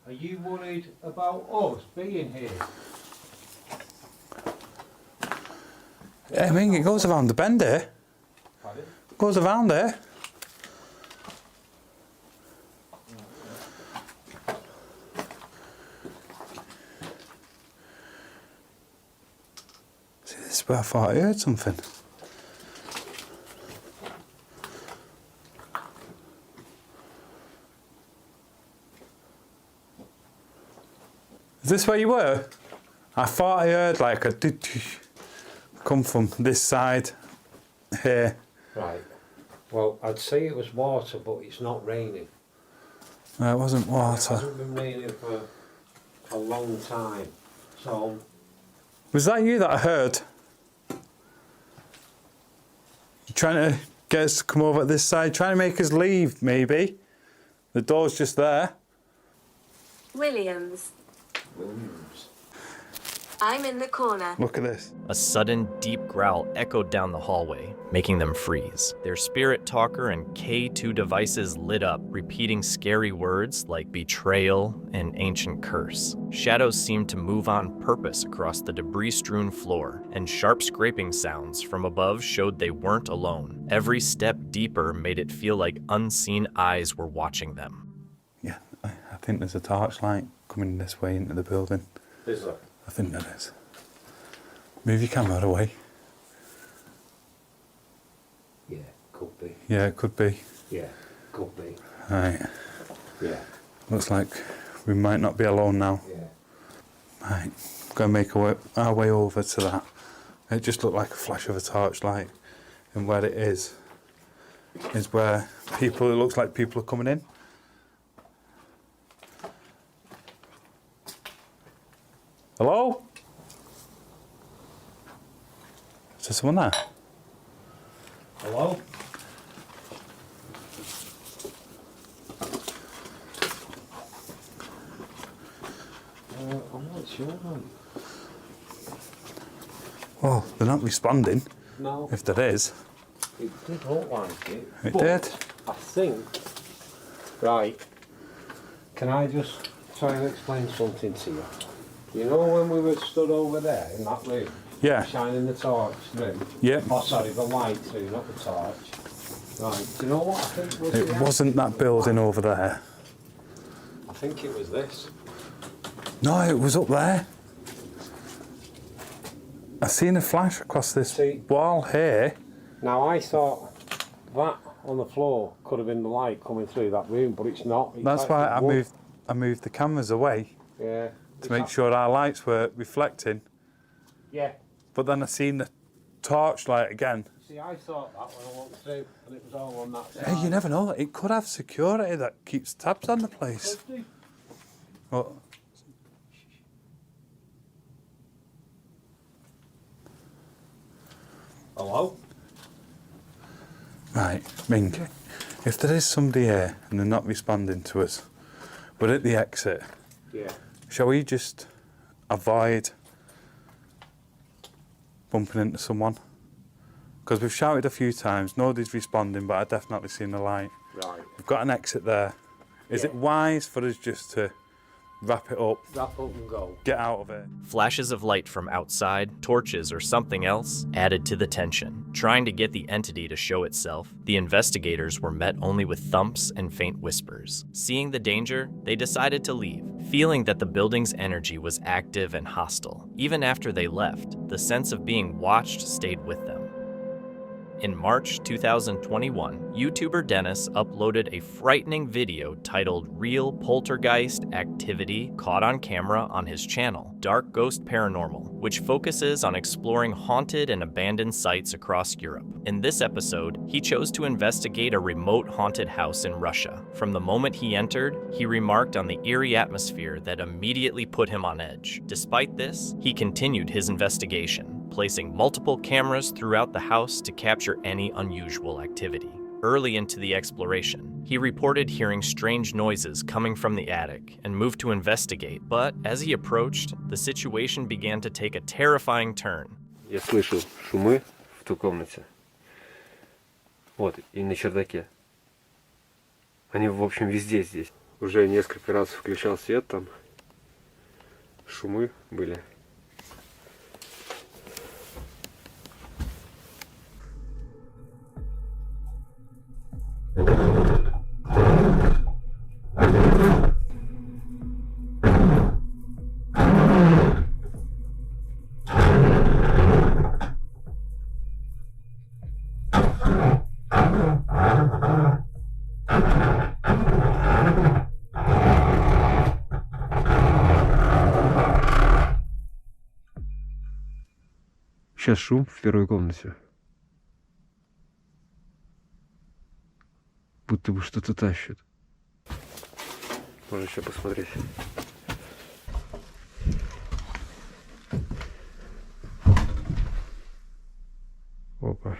Are you worried about us being here? I mean, it goes around the bend there. Pardon? It goes around there. See, this is where I thought I heard something. Is this where you were? I thought I heard like a come from this side here. Right. Well, I'd say it was water, but it's not raining. No, it wasn't water. It hasn't been raining for a long time. So... Was that you that I heard? You trying to get us to come over at this side? Trying to make us leave, maybe? The door's just there. Williams. Williams. I'm in the corner. Look at this. A sudden, deep growl echoed down the hallway, making them freeze. Their spirit talker and K2 devices lit up, repeating scary words like betrayal and ancient curse. Shadows seemed to move on purpose across the debris-strewn floor, and sharp scraping sounds from above showed they weren't alone. Every step deeper made it feel like unseen eyes were watching them. Yeah, I think there's a torchlight coming this way into the building. Is there? I think there is. Move your camera away. Yeah, could be. Yeah, it could be. Yeah, could be. Right. Yeah. Looks like we might not be alone now. Yeah. Right, going to make our way over to that. It just looked like a flash of a torchlight, and where it is where it looks like people are coming in. Hello? Is there someone there? Hello? I'm not sure. Well, they're not responding. No. If there is. It did look like it. It but did. I think. Right. Can I just try and explain something to you? You know when we were stood over there in that room? Yeah. Shining the torch through? Yeah. Oh, sorry, the light through, not the torch. Right. Do you know what I think was It wasn't that building over there. I think it was this. No, it was up there. I seen a flash across this wall here. Now I thought that on the floor could have been the light coming through that room, but it's not. It's That's like why it I moved the cameras away. Yeah. To make sure our lights were reflecting. Yeah. But then I seen the torchlight again. See, I thought that when I walked through, and it was all on that side. Hey, you never know. It could have security that keeps tabs on the place. Could do. Well, Hello? right, Ming, if there is somebody here and they're not responding to us, we're at the exit. Yeah. Shall we just avoid bumping into someone? Because we've shouted a few times, nobody's responding, but I've definitely seen the light. Right. We've got an exit there. Is it wise for us just to wrap it up? Wrap up and go. Get out of it. Flashes of light from outside, torches, or something else added to the tension. Trying to get the entity to show itself, the investigators were met only with thumps and faint whispers. Seeing the danger, they decided to leave, feeling that the building's energy was active and hostile. Even after they left, the sense of being watched stayed with them. In March 2021, YouTuber Dennis uploaded a frightening video titled Real Poltergeist Activity Caught on Camera on his channel, Dark Ghost Paranormal, which focuses on exploring haunted and abandoned sites across Europe. In this episode, he chose to investigate a remote haunted house in Russia. From the moment he entered, he remarked on the eerie atmosphere that immediately put him on edge. Despite this, he continued his investigation, placing multiple cameras throughout the house to capture any unusual activity. Early into the exploration, he reported hearing strange noises coming from the attic and moved to investigate, but as he approached, the situation began to take a terrifying turn. Я слышу шумы в той комнате. Вот, и на чердаке. Они, в общем, везде здесь. Уже несколько раз включал свет там. Шумы были. Сейчас шум в первой комнате. Будто бы что-то тащит. Можно еще посмотреть. Опа.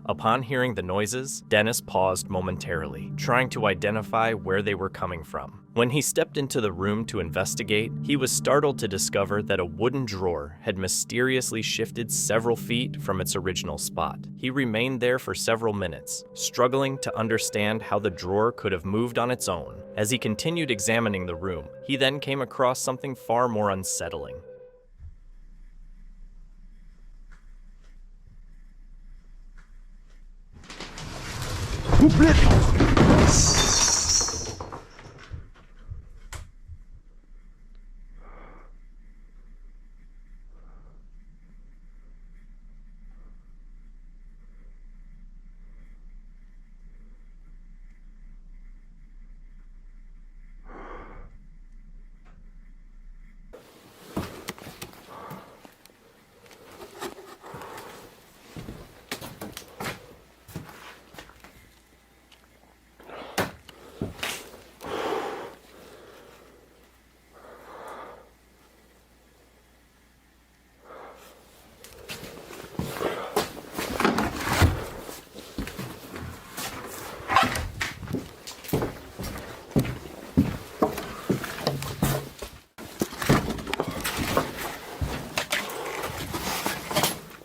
Upon hearing the noises, Dennis paused momentarily, trying to identify where they were coming from. When he stepped into the room to investigate, he was startled to discover that a wooden drawer had mysteriously shifted several feet from its original spot. He remained there for several minutes, struggling to understand how the drawer could have moved on its own. As he continued examining the room, he then came across something far more unsettling.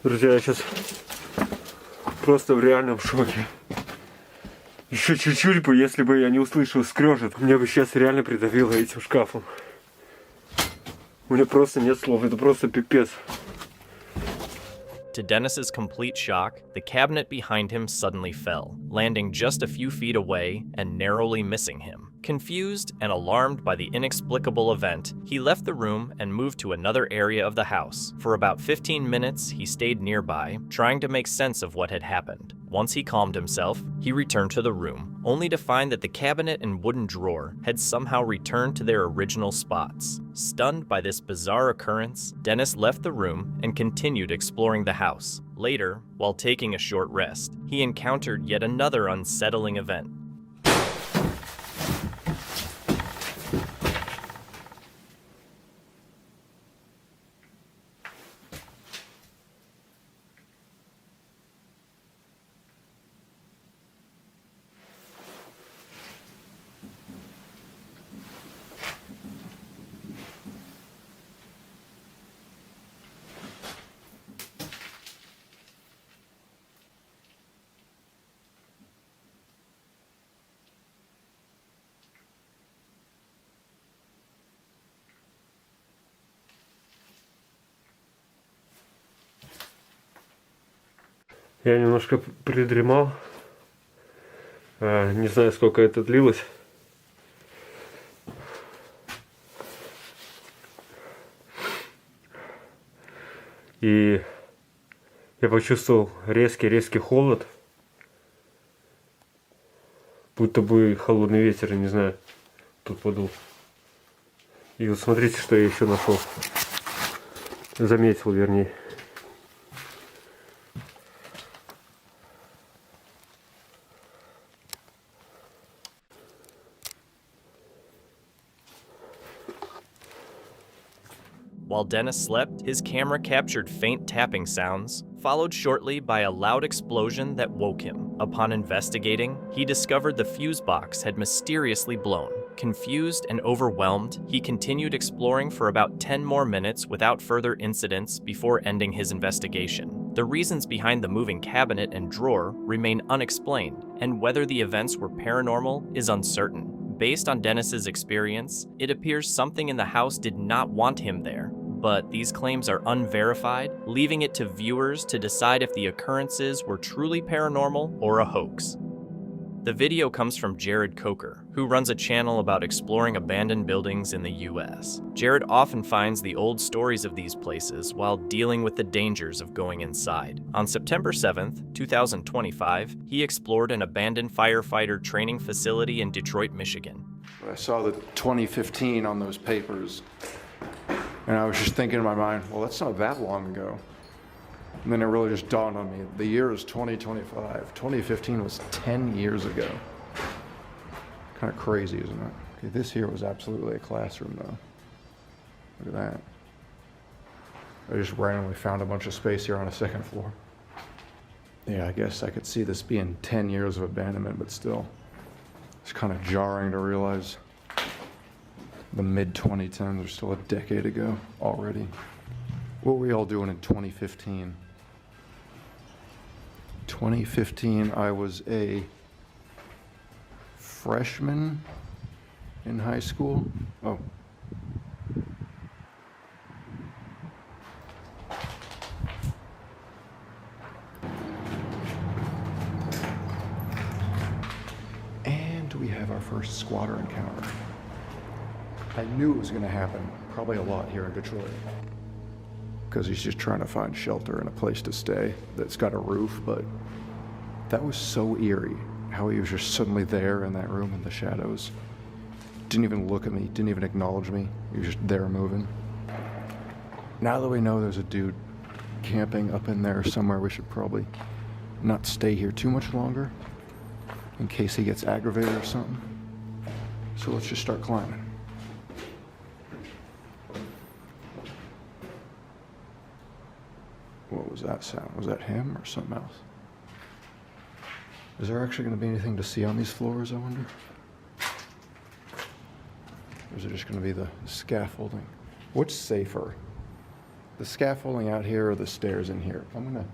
Друзья, я сейчас просто в реальном шоке. Еще чуть-чуть бы, если бы я не услышал скрежет, меня бы сейчас реально придавило этим шкафом. У меня просто нет слов, это просто пипец. To Dennis's complete shock, the cabinet behind him suddenly fell, landing just a few feet away and narrowly missing him. Confused and alarmed by the inexplicable event, he left the room and moved to another area of the house. For about 15 minutes, he stayed nearby, trying to make sense of what had happened. Once he calmed himself, he returned to the room, only to find that the cabinet and wooden drawer had somehow returned to their original spots. Stunned by this bizarre occurrence, Dennis left the room and continued exploring the house. Later, while taking a short rest, he encountered yet another unsettling event. Я немножко придремал. Не знаю, сколько это длилось. И я почувствовал резкий холод. Будто бы холодный ветер, не знаю, тут подул. И вот смотрите, что я еще нашел. Заметил, вернее. While Dennis slept, his camera captured faint tapping sounds, followed shortly by a loud explosion that woke him. Upon investigating, he discovered the fuse box had mysteriously blown. Confused and overwhelmed, he continued exploring for about 10 more minutes without further incidents before ending his investigation. The reasons behind the moving cabinet and drawer remain unexplained, and whether the events were paranormal is uncertain. Based on Dennis's experience, it appears something in the house did not want him there, but these claims are unverified, leaving it to viewers to decide if the occurrences were truly paranormal or a hoax. The video comes from Jared Coker, who runs a channel about exploring abandoned buildings in the US. Jared often finds the old stories of these places while dealing with the dangers of going inside. On September 7th, 2025, he explored an abandoned firefighter training facility in Detroit, Michigan. I saw the 2015 on those papers, and I was just thinking in my mind, well, that's not that long ago. And then it really just dawned on me, the year is 2025. 2015 was 10 years ago. Kind of crazy, isn't it? Okay, this here was absolutely a classroom, though. Look at that. I just randomly found a bunch of space here on a second floor. Yeah, I guess I could see this being 10 years of abandonment, but still, it's kind of jarring to realize the mid-2010s are still a decade ago already. What were we all doing in 2015? 2015, I was a freshman in high school. Oh. And we have our first squatter encounter. I knew it was going to happen, probably a lot here in Detroit. Because he's just trying to find shelter and a place to stay that's got a roof, but that was so eerie, how he was just suddenly there in that room in the shadows. Didn't even look at me, didn't even acknowledge me. He was just there moving. Now that we know there's a dude camping up in there somewhere, we should probably not stay here too much longer in case he gets aggravated or something. So let's just start climbing. What was that sound? Was that him or something else? Is there actually going to be anything to see on these floors, I wonder? Or is it just going to be the scaffolding? What's safer? The scaffolding out here or the stairs in here? I'm gonna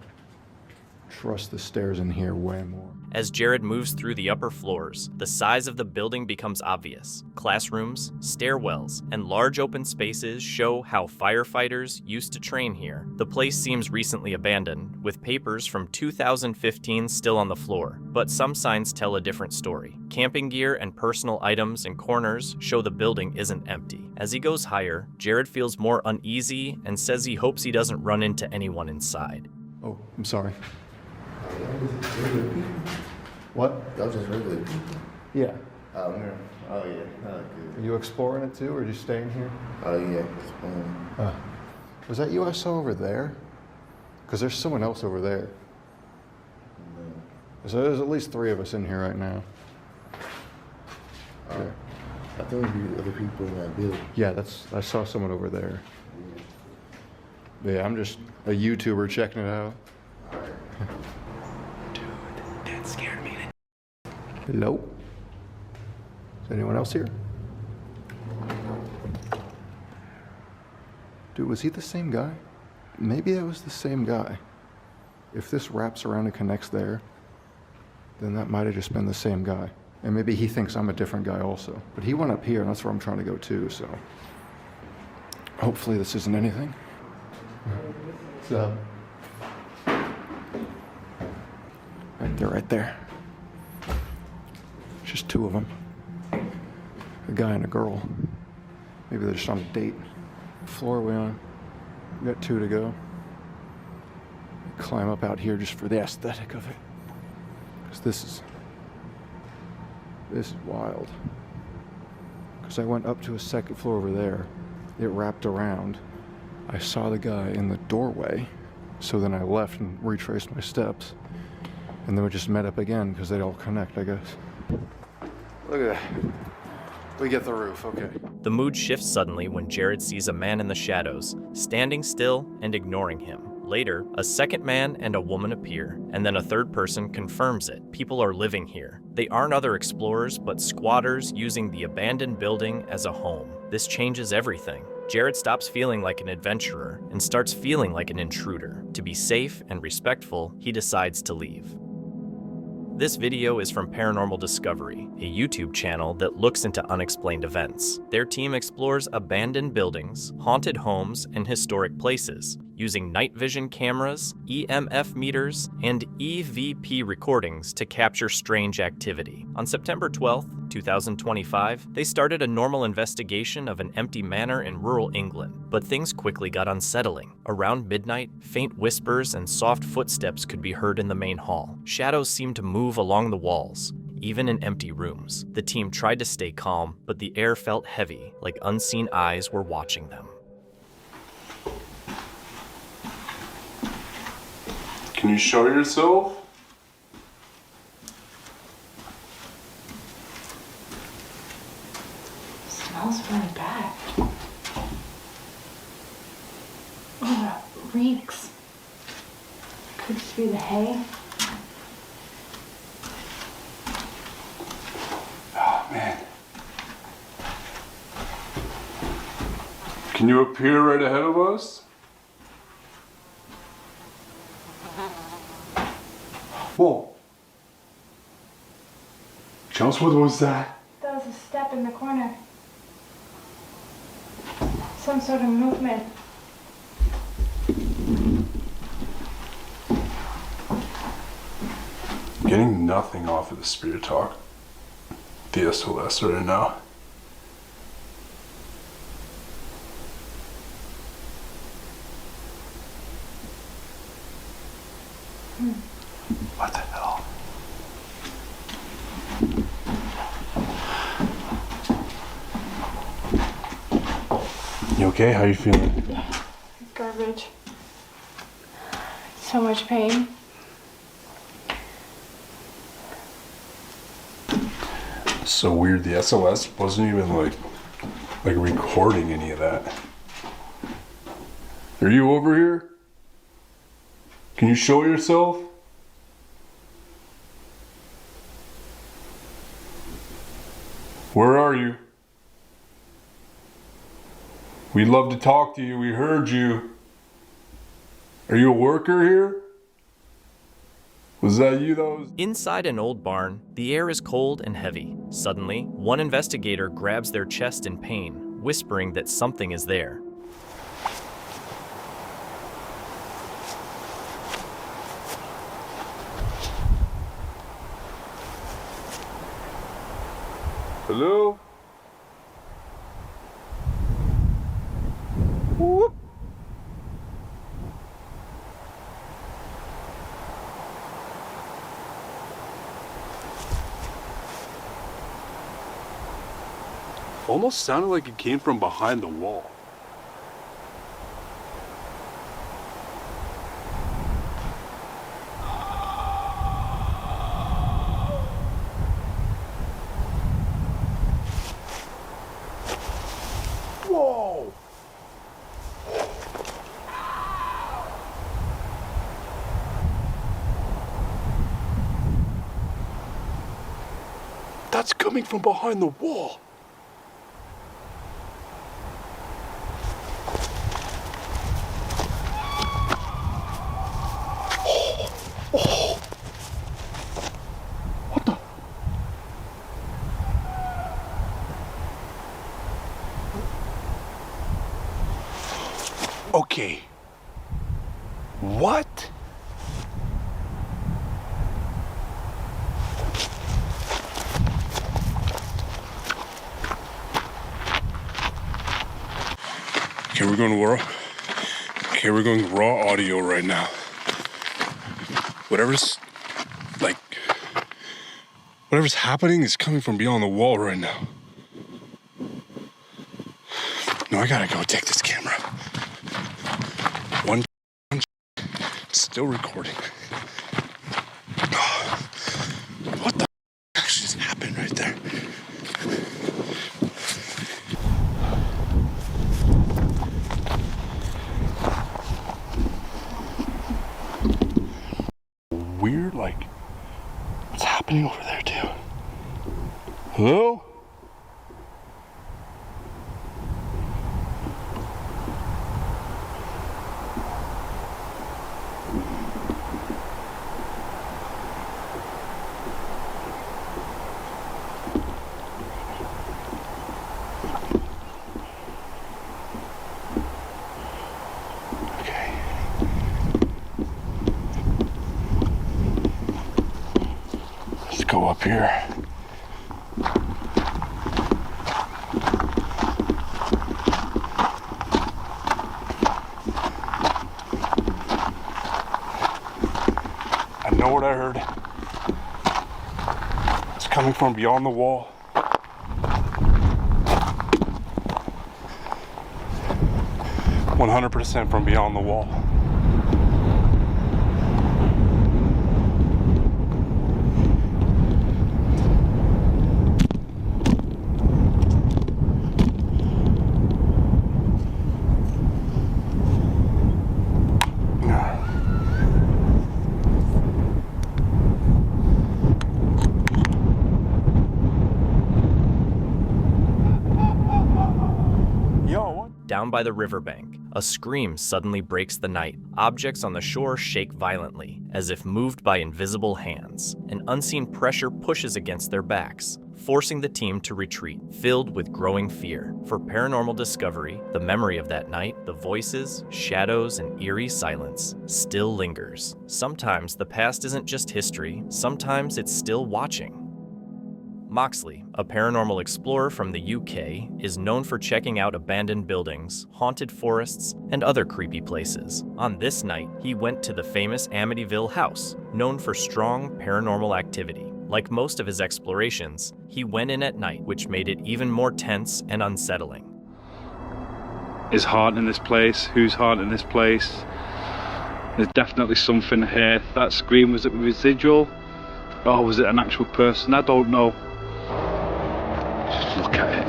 trust the stairs in here way more. As Jared moves through the upper floors, the size of the building becomes obvious. Classrooms, stairwells, and large open spaces show how firefighters used to train here. The place seems recently abandoned, with papers from 2015 still on the floor, but some signs tell a different story. Camping gear and personal items in corners show the building isn't empty. As he goes higher, Jared feels more uneasy and says he hopes he doesn't run into anyone inside. Oh, I'm sorry. What? That was just regular people. Yeah. Oh, yeah. Oh, yeah. Oh, good. Are you exploring it too, or are you staying here? Oh, yeah. Was that you I saw over there? Because there's someone else over there. No. So there's at least 3 of us in here right now. Yeah. I think it'd be other people in that building. Yeah, I saw someone over there. Yeah, I'm just a YouTuber checking it out. That scared me. Hello? Is anyone else here? Dude, was he the same guy? Maybe that was the same guy. If this wraps around and connects there, then that might have just been the same guy. And maybe he thinks I'm a different guy also. But he went up here, and that's where I'm trying to go too, so. Hopefully this isn't anything. What's up? They're right there. Just 2 of them. A guy and a girl. Maybe they're just on a date. Floor we on. We got 2 to go. Climb up out here just for the aesthetic of it. Because this is wild. Because I went up to a 2nd floor over there. It wrapped around. I saw the guy in the doorway. So then I left and retraced my steps. And then we just met up again because they'd all connect, I guess. Look at that. We get the roof, okay. The mood shifts suddenly when Jared sees a man in the shadows, standing still and ignoring him. Later, a second man and a woman appear, and then a third person confirms it. People are living here. They aren't other explorers, but squatters using the abandoned building as a home. This changes everything. Jared stops feeling like an adventurer and starts feeling like an intruder. To be safe and respectful, he decides to leave. This video is from Paranormal Discovery, a YouTube channel that looks into unexplained events. Their team explores abandoned buildings, haunted homes, and historic places, using night vision cameras, EMF meters, and EVP recordings to capture strange activity. On September 12th, 2025, they started a normal investigation of an empty manor in rural England, but things quickly got unsettling. Around midnight, faint whispers and soft footsteps could be heard in the main hall. Shadows seemed to move along the walls, even in empty rooms. The team tried to stay calm, but the air felt heavy, like unseen eyes were watching them. Can you show yourself? Smells really bad. Oh, it reeks. Could just be the hay. Oh, man. Can you appear right ahead of us? Whoa. Charles, what was that? That was a step in the corner. Some sort of movement. Getting nothing off of the spirit talk. The SOS right now. What the hell? You okay? How you feeling? Garbage. So much pain. It's so weird. The SOS wasn't even like recording any of that. Are you over here? Can you show yourself? Where are you? We'd love to talk to you. We heard you. Are you a worker here? Was that you that was... Inside an old barn, the air is cold and heavy. Suddenly, one investigator grabs their chest in pain, whispering that something is there. Hello? Whoop. Almost sounded like it came from behind the wall. Whoa! That's coming from behind the wall. Okay. What? Okay, we're going raw. Okay, we're going raw audio right now. Whatever's happening is coming from beyond the wall right now. No, I gotta go take this camera. One still recording. What the actually just happened right there? Weird, like, what's happening over there too? Hello? Go up here. I know what I heard. It's coming from beyond the wall. 100% from beyond the wall. Down by the riverbank, a scream suddenly breaks the night. Objects on the shore shake violently, as if moved by invisible hands. An unseen pressure pushes against their backs, forcing the team to retreat, filled with growing fear. For Paranormal Discovery, the memory of that night, the voices, shadows, and eerie silence still lingers. Sometimes the past isn't just history, sometimes it's still watching. Moxley, a paranormal explorer from the UK, is known for checking out abandoned buildings, haunted forests, and other creepy places. On this night, he went to the famous Amityville house, known for strong paranormal activity. Like most of his explorations, he went in at night, which made it even more tense and unsettling. Is haunting this place? Who's haunting this place? There's definitely something here. That scream, was it residual? Or was it an actual person? I don't know. Just look at it.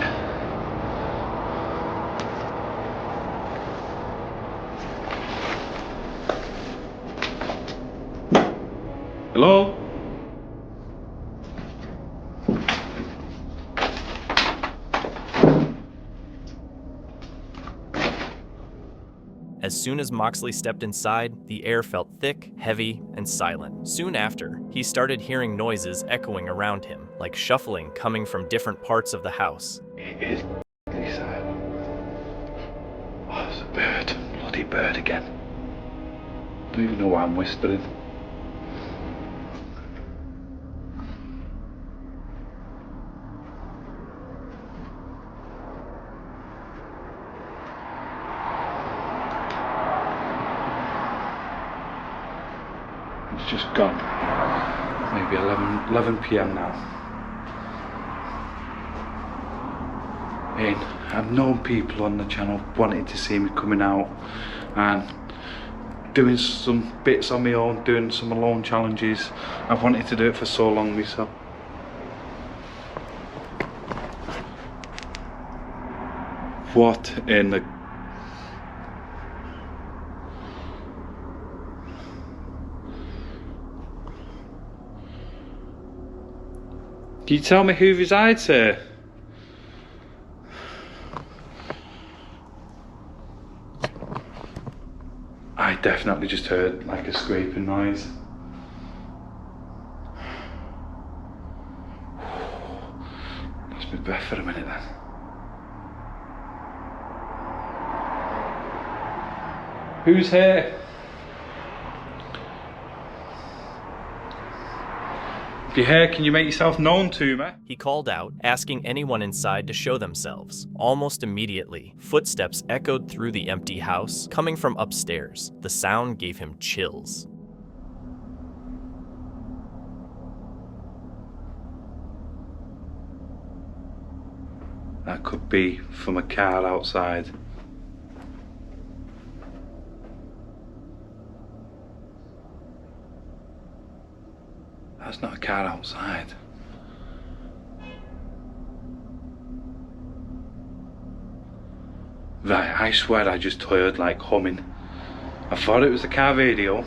Hello? As soon as Moxley stepped inside, the air felt thick, heavy, and silent. Soon after, he started hearing noises echoing around him, like shuffling coming from different parts of the house. It is silent. Oh, there's a bird. Bloody bird again. Don't even know why I'm whispering. It's just gone. Maybe 11 p.m. now. And I've known people on the channel wanting to see me coming out and doing some bits on my own, doing some alone challenges. I've wanted to do it for so long myself. What in the... Can you tell me who resides here? I definitely just heard like a scraping noise. Lost my breath for a minute then. Who's here? If you're here, can you make yourself known to me? He called out, asking anyone inside to show themselves. Almost immediately, footsteps echoed through the empty house, coming from upstairs. The sound gave him chills. That could be from a car outside. That's not a car outside. Right, I swear I just heard like humming. I thought it was the car radio.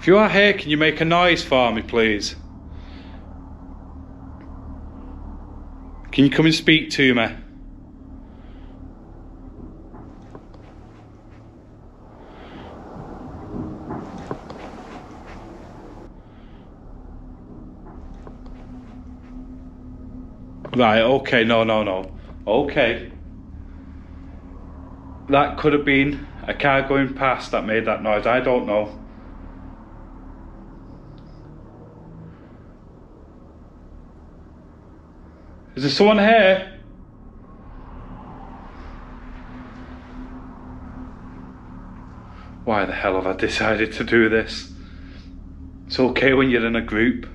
If you are here, can you make a noise for me, please? Can you come and speak to me? Right, okay, no. Okay. That could have been a car going past that made that noise, I don't know. Is there someone here? Why the hell have I decided to do this? It's okay when you're in a group.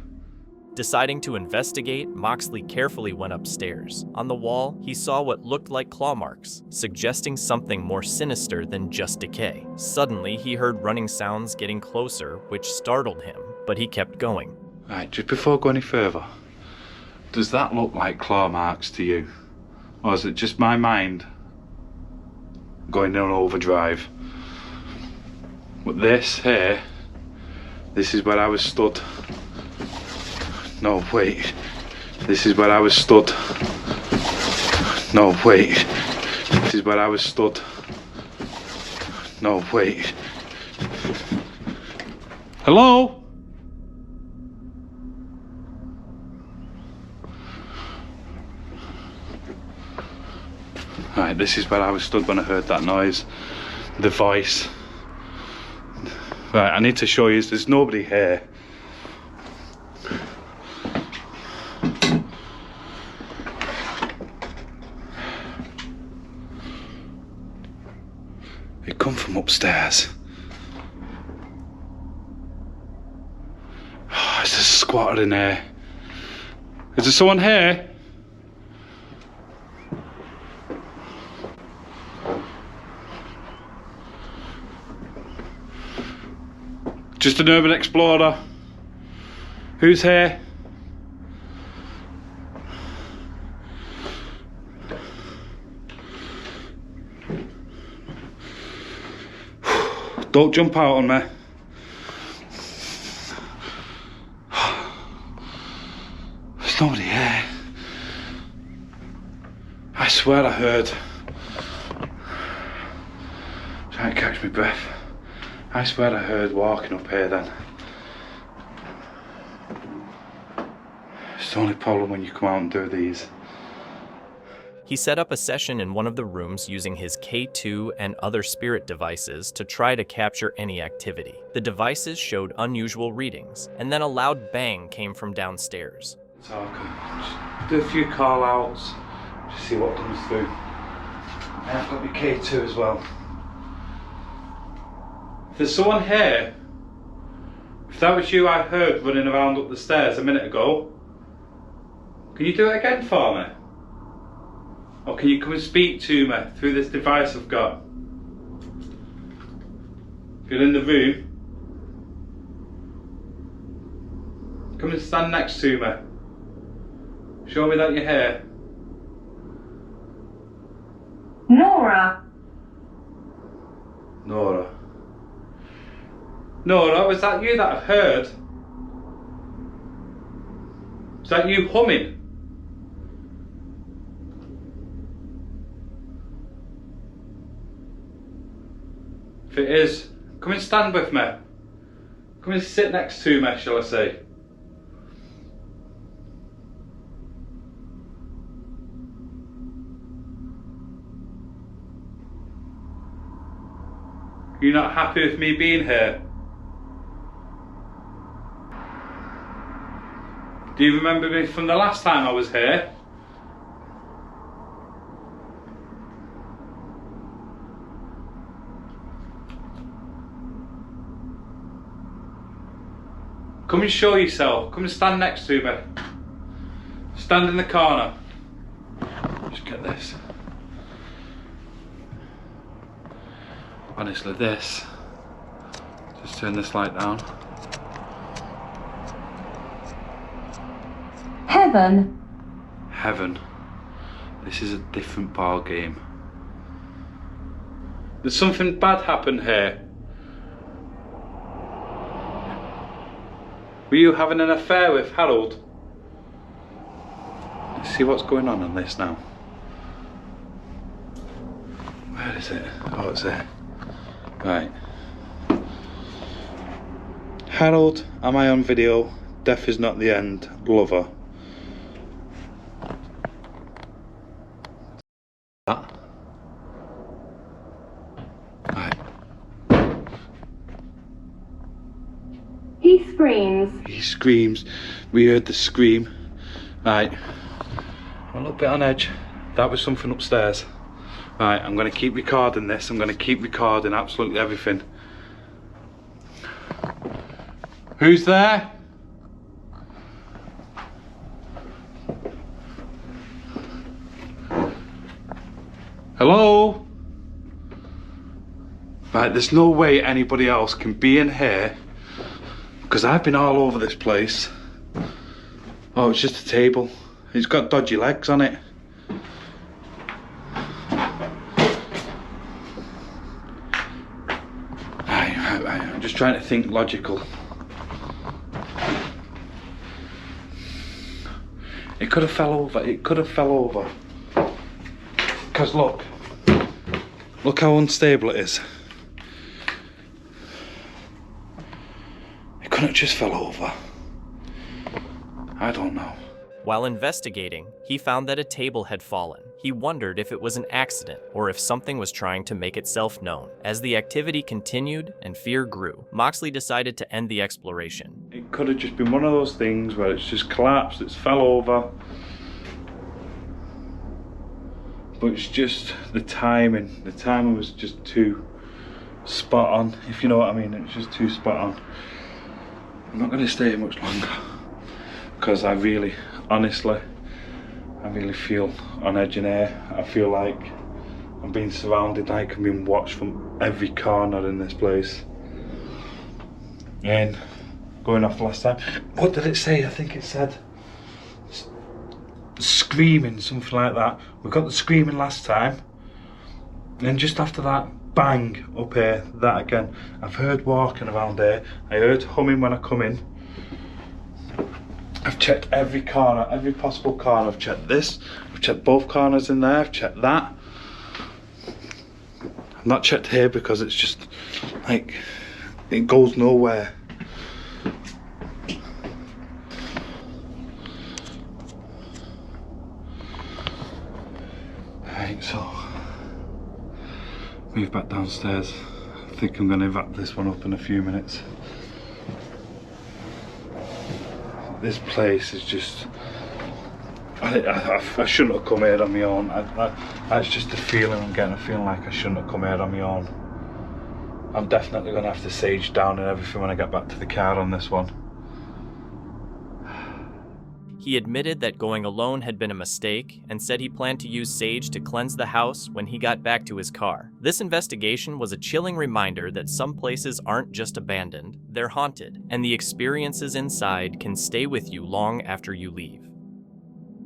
Deciding to investigate, Moxley carefully went upstairs. On the wall, he saw what looked like claw marks, suggesting something more sinister than just decay. Suddenly, he heard running sounds getting closer, which startled him, but he kept going. Right, just before I go any further, does that look like claw marks to you? Or is it just my mind going on overdrive? But this here, this is where I was stood. No, wait. This is where I was stood. No, wait. This is where I was stood. No, wait. Hello? Right, this is where I was stood when I heard that noise. The voice. Right, I need to show you, there's nobody here. It come from upstairs. Oh, there's a squatter in here. Is there someone here? Just an urban explorer. Who's here? Don't jump out on me. There's nobody here. I swear I heard. Trying to catch my breath. I swear I heard walking up here then. It's the only problem when you come out and do these. He set up a session in one of the rooms using his K2 and other spirit devices to try to capture any activity. The devices showed unusual readings, and then a loud bang came from downstairs. So I can just do a few call outs, just see what comes through. And I've got my K2 as well. If there's someone here, if that was you I heard running around up the stairs a minute ago, can you do it again for me? Or can you come and speak to me through this device I've got? If you're in the room, come and stand next to me. Show me that you're here. Nora. Nora. Nora, was that you that I heard? Was that you humming? If it is, come and stand with me. Come and sit next to me, shall I say. You're not happy with me being here? Do you remember me from the last time I was here? Come and show yourself. Come and stand next to me. Stand in the corner. Just get this. Honestly, this. Just turn this light down. Heaven. Heaven. This is a different ball game. There's something bad happened here. Were you having an affair with Harold? Let's see what's going on this now. Where is it? Oh, it's there. Right. Harold, am I on video? Death is not the end. Lover. That. Right. He screams. He screams. We heard the scream. Right. I'm a little bit on edge. That was something upstairs. Right, I'm going to keep recording this. I'm going to keep recording absolutely everything. Who's there? Hello? Right, there's no way anybody else can be in here because I've been all over this place. Oh, it's just a table. It's got dodgy legs on it. I'm just trying to think logical. It could have fell over. It could have fell over. Because look how unstable it is. It couldn't have just fell over. I don't know. While investigating, he found that a table had fallen. He wondered if it was an accident or if something was trying to make itself known. As the activity continued and fear grew, Moxley decided to end the exploration. It could have just been one of those things where it's just collapsed, it's fell over. But it's just the timing. The timing was just too spot on, if you know what I mean. It was just too spot on. I'm not going to stay here much longer because I really, honestly, I really feel on edge in here. I feel like I'm being surrounded, like I'm being watched from every corner in this place. And going off last time, what did it say? I think it said screaming, something like that. We got the screaming last time, and then just after that, bang up here, that again. I've heard walking around here. I heard humming when I come in. I've checked every corner, every possible corner. I've checked this, I've checked both corners in there, I've checked that. I've not checked here because it's just like, it goes nowhere. Right, so move back downstairs. I think I'm going to wrap this one up in a few minutes. This place is just, I shouldn't have come here on my own. That's just the feeling I'm getting. I feel like I shouldn't have come here on my own. I'm definitely going to have to sage down and everything when I get back to the car on this one. He admitted that going alone had been a mistake and said he planned to use sage to cleanse the house when he got back to his car. This investigation was a chilling reminder that some places aren't just abandoned, they're haunted, and the experiences inside can stay with you long after you leave.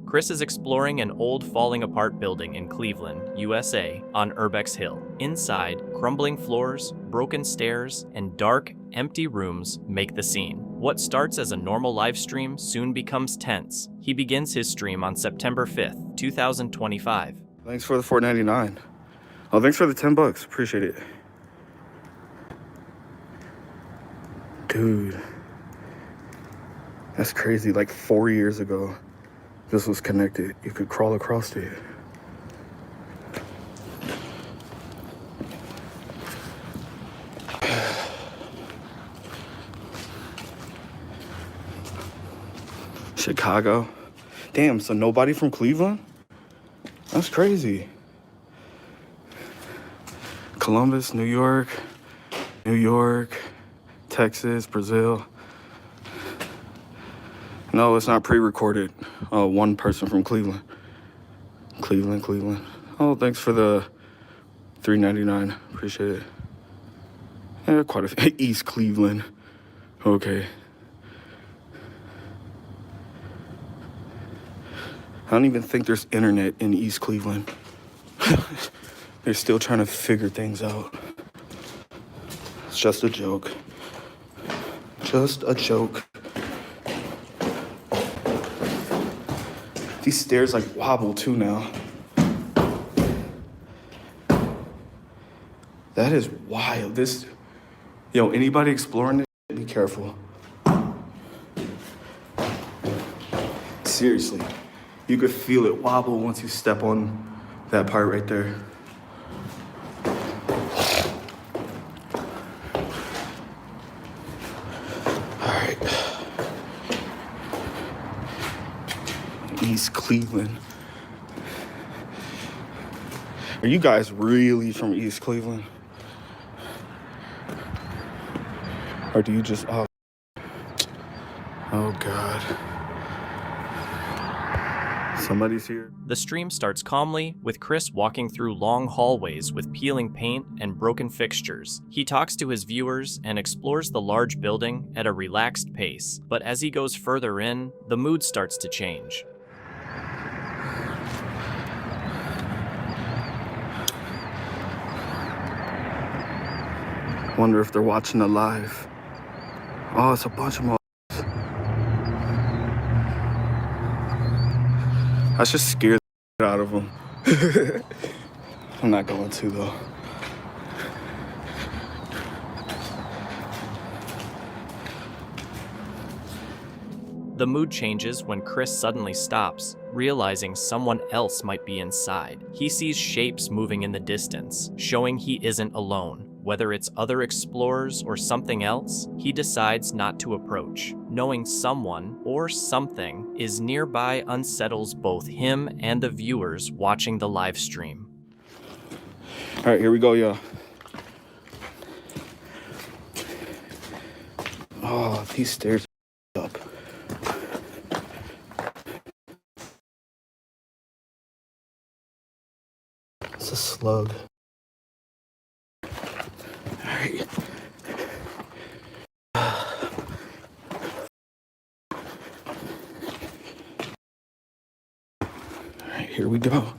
Chris is exploring an old falling apart building in Cleveland, USA, on Urbex Hill. Inside, crumbling floors, broken stairs, and dark, empty rooms make the scene. What starts as a normal live stream soon becomes tense. He begins his stream on September 5th, 2025. Thanks for the $4.99. Oh, thanks for the $10. Appreciate it. Dude, that's crazy. Like 4 years ago, this was connected. You could crawl across it. Chicago. Damn, so nobody from Cleveland? That's crazy. Columbus, New York, Texas, Brazil. No, it's not pre-recorded. One person from Cleveland. Cleveland. Oh, thanks for the $3.99. Appreciate it. Yeah, quite a few. East Cleveland. Okay. I don't even think there's internet in East Cleveland. They're still trying to figure things out. It's just a joke. Just a joke. These stairs like wobble too now. That is wild. Anybody exploring this, be careful. Seriously. You could feel it wobble once you step on that part right there. All right. East Cleveland. Are you guys really from East Cleveland? Or do you just, oh God. Somebody's here. The stream starts calmly, with Chris walking through long hallways with peeling paint and broken fixtures. He talks to his viewers and explores the large building at a relaxed pace, but as he goes further in, the mood starts to change. Wonder if they're watching the live. Oh, it's a bunch of them. I should scare the out of them. I'm not going to, though. The mood changes when Chris suddenly stops, realizing someone else might be inside. He sees shapes moving in the distance, showing he isn't alone. Whether it's other explorers or something else, he decides not to approach. Knowing someone or something is nearby unsettles both him and the viewers watching the live stream. All right, here we go, y'all. Oh, these stairs are up. It's a slug. Alright. Alright, here we go.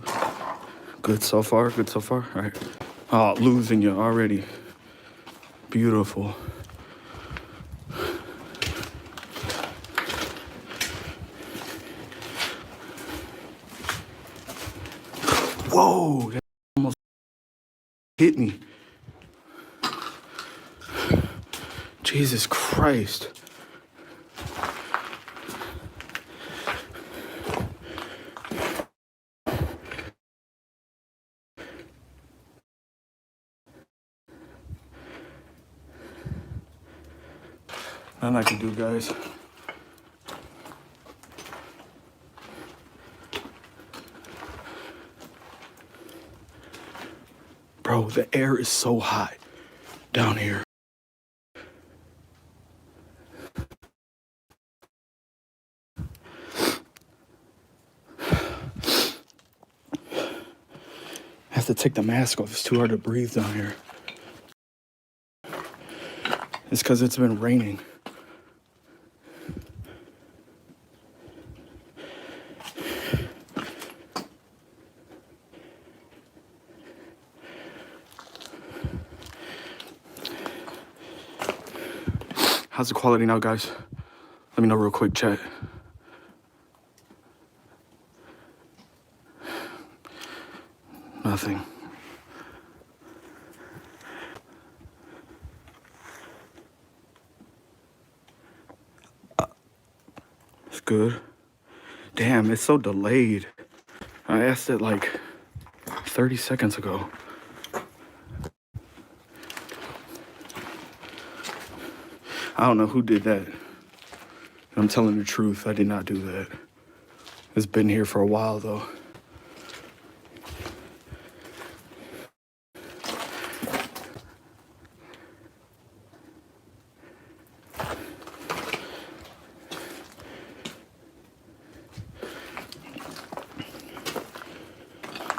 Good so far, Alright. Oh, losing you already. Beautiful. Whoa, that almost hit me. Jesus Christ. Nothing I can do, guys. Bro, the air is so hot down here. I have to take the mask off. It's too hard to breathe down here. It's because it's been raining. How's the quality now, guys? Let me know real quick, chat. Nothing. It's good. Damn, it's so delayed. I asked it like 30 seconds ago. I don't know who did that. I'm telling the truth, I did not do that. It's been here for a while, though.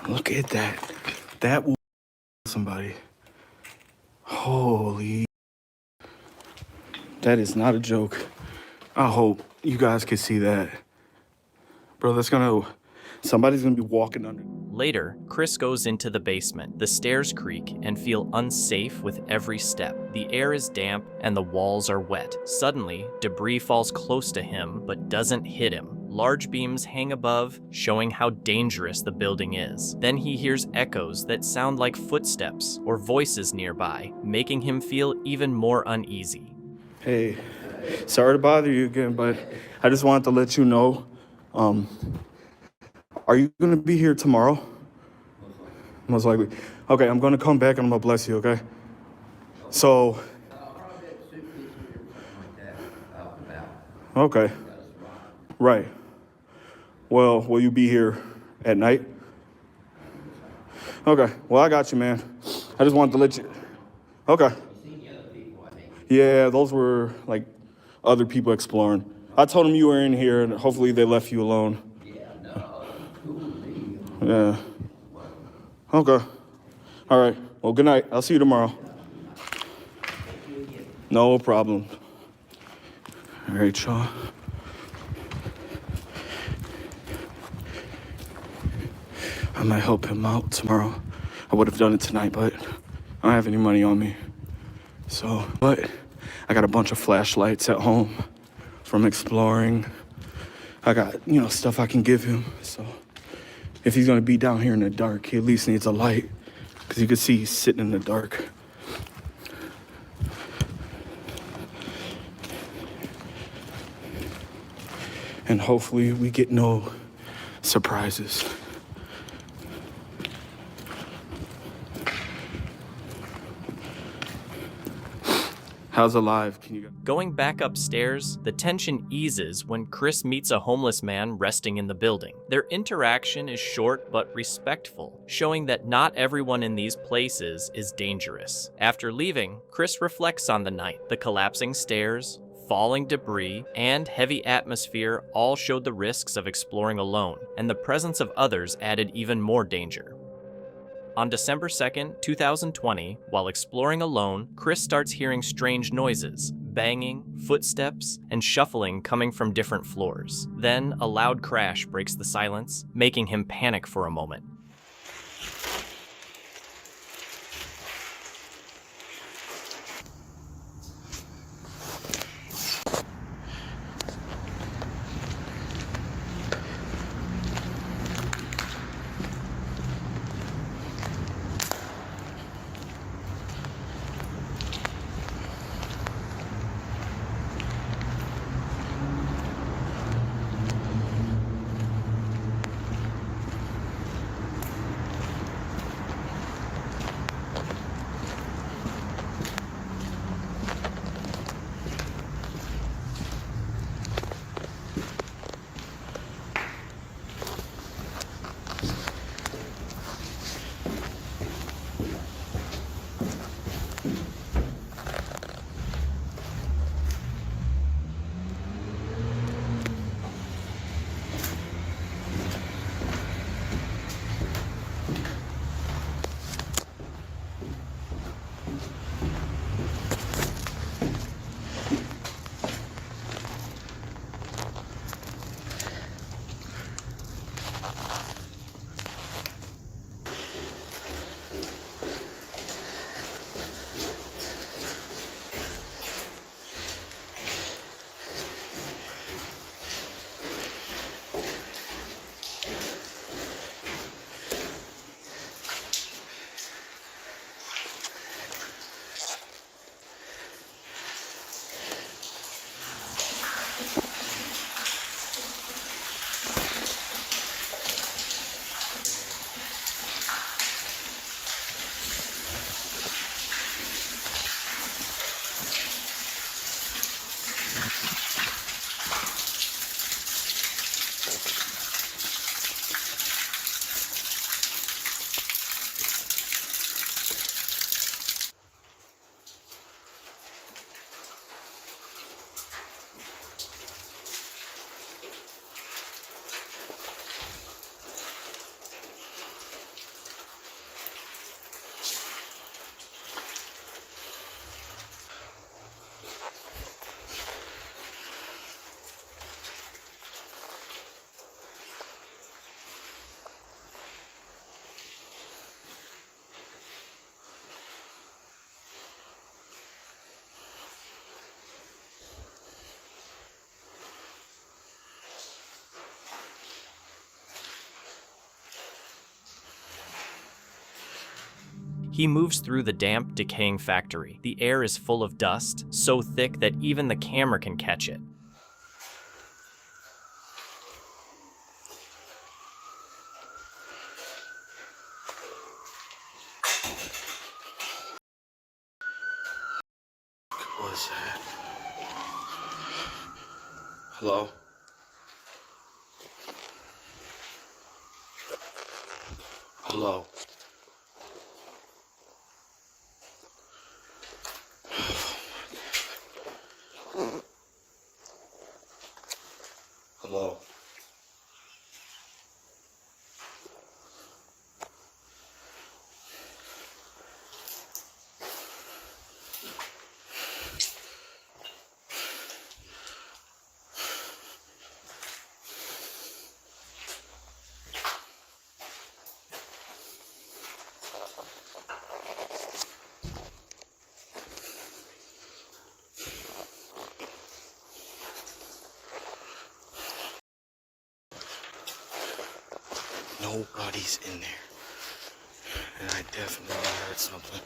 Look at that. That will somebody. Holy. That is not a joke. I hope you guys can see that. Bro, somebody's gonna be walking under. Later, Chris goes into the basement. The stairs creak and feel unsafe with every step. The air is damp and the walls are wet. Suddenly, debris falls close to him but doesn't hit him. Large beams hang above, showing how dangerous the building is. Then he hears echoes that sound like footsteps or voices nearby, making him feel even more uneasy. Hey, sorry to bother you again, but I just wanted to let you know, are you gonna be here tomorrow? Most likely. Okay, I'm gonna come back and I'm gonna bless you, okay? So. Okay. Right. Well, will you be here at night? Okay, well, I got you, man. I just wanted to let you. Okay. Yeah, those were like other people exploring. I told them you were in here and hopefully they left you alone. Yeah. Okay. All right. Well, good night. I'll see you tomorrow. No problem. All right, y'all. I might help him out tomorrow. I would have done it tonight, but I don't have any money on me. So, but I got a bunch of flashlights at home from exploring. I got, stuff I can give him. So if he's gonna be down here in the dark, he at least needs a light because you can see he's sitting in the dark. And hopefully we get no surprises. How's alive? Can you go? Going back upstairs, the tension eases when Chris meets a homeless man resting in the building. Their interaction is short but respectful, showing that not everyone in these places is dangerous. After leaving, Chris reflects on the night. The collapsing stairs, falling debris, and heavy atmosphere all showed the risks of exploring alone, and the presence of others added even more danger. On December 2nd, 2020, while exploring alone, Chris starts hearing strange noises, banging, footsteps, and shuffling coming from different floors. Then, a loud crash breaks the silence, making him panic for a moment. He moves through the damp, decaying factory. The air is full of dust, so thick that even the camera can catch it. What was that? Hello? Hello? Hello? Nobody's in there. And I definitely heard something.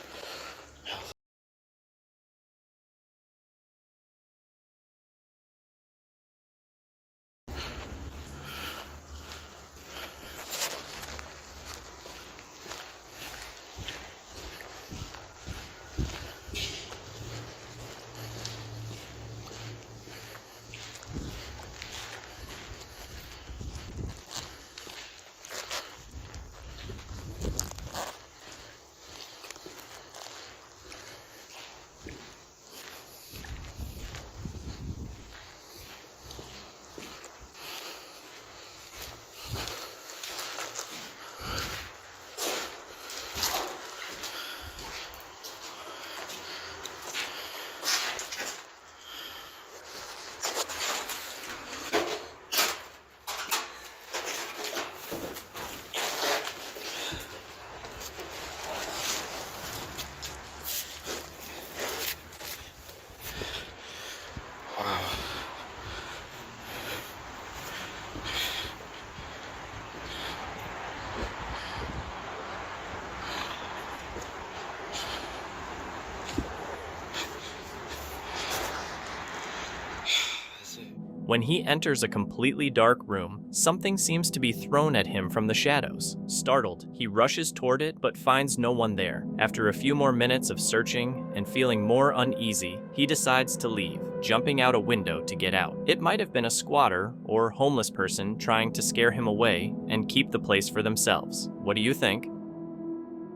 When he enters a completely dark room, something seems to be thrown at him from the shadows. Startled, he rushes toward it but finds no one there. After a few more minutes of searching and feeling more uneasy, he decides to leave, jumping out a window to get out. It might have been a squatter or homeless person trying to scare him away and keep the place for themselves. What do you think?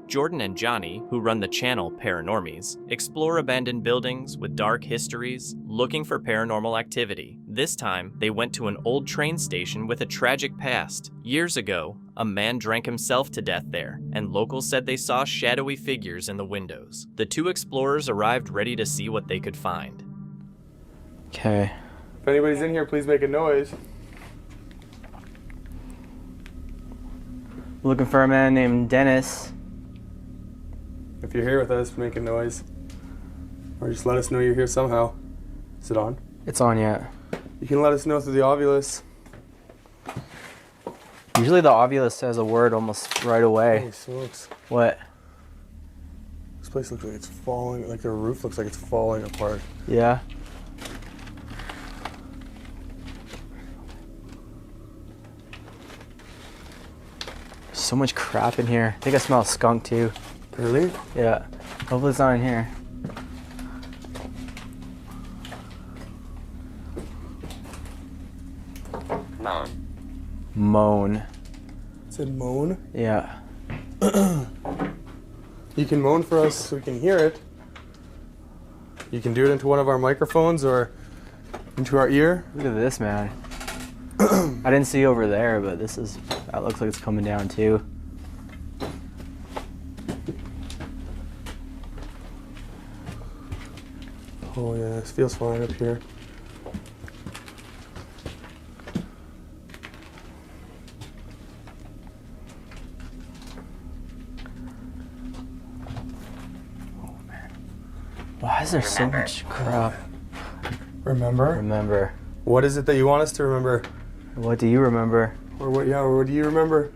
Jordan and Johnny, who run the channel Paranormies, explore abandoned buildings with dark histories, looking for paranormal activity. This time, they went to an old train station with a tragic past. Years ago, a man drank himself to death there, and locals said they saw shadowy figures in the windows. The two explorers arrived ready to see what they could find. Okay. If anybody's in here, please make a noise. Looking for a man named Dennis. If you're here with us, make a noise. Or just let us know you're here somehow. Is it on? It's on yet. You can let us know through the Ovilus. Usually the Ovilus says a word almost right away. Holy smokes. What? This place looks like it's falling, like the roof looks like it's falling apart. Yeah. So much crap in here. I think I smell skunk too. Really? Yeah. Hopefully it's not in here. Moan. It said moan? Yeah. You can moan for us so we can hear it. You can do it into one of our microphones or into our ear. Look at this, man. I didn't see over there, but that looks like it's coming down too. Oh yeah, this feels fine up here. Oh man. Why is there so much crap? Remember? Remember. What is it that you want us to remember? What do you remember? Or what? Yeah, or what do you remember?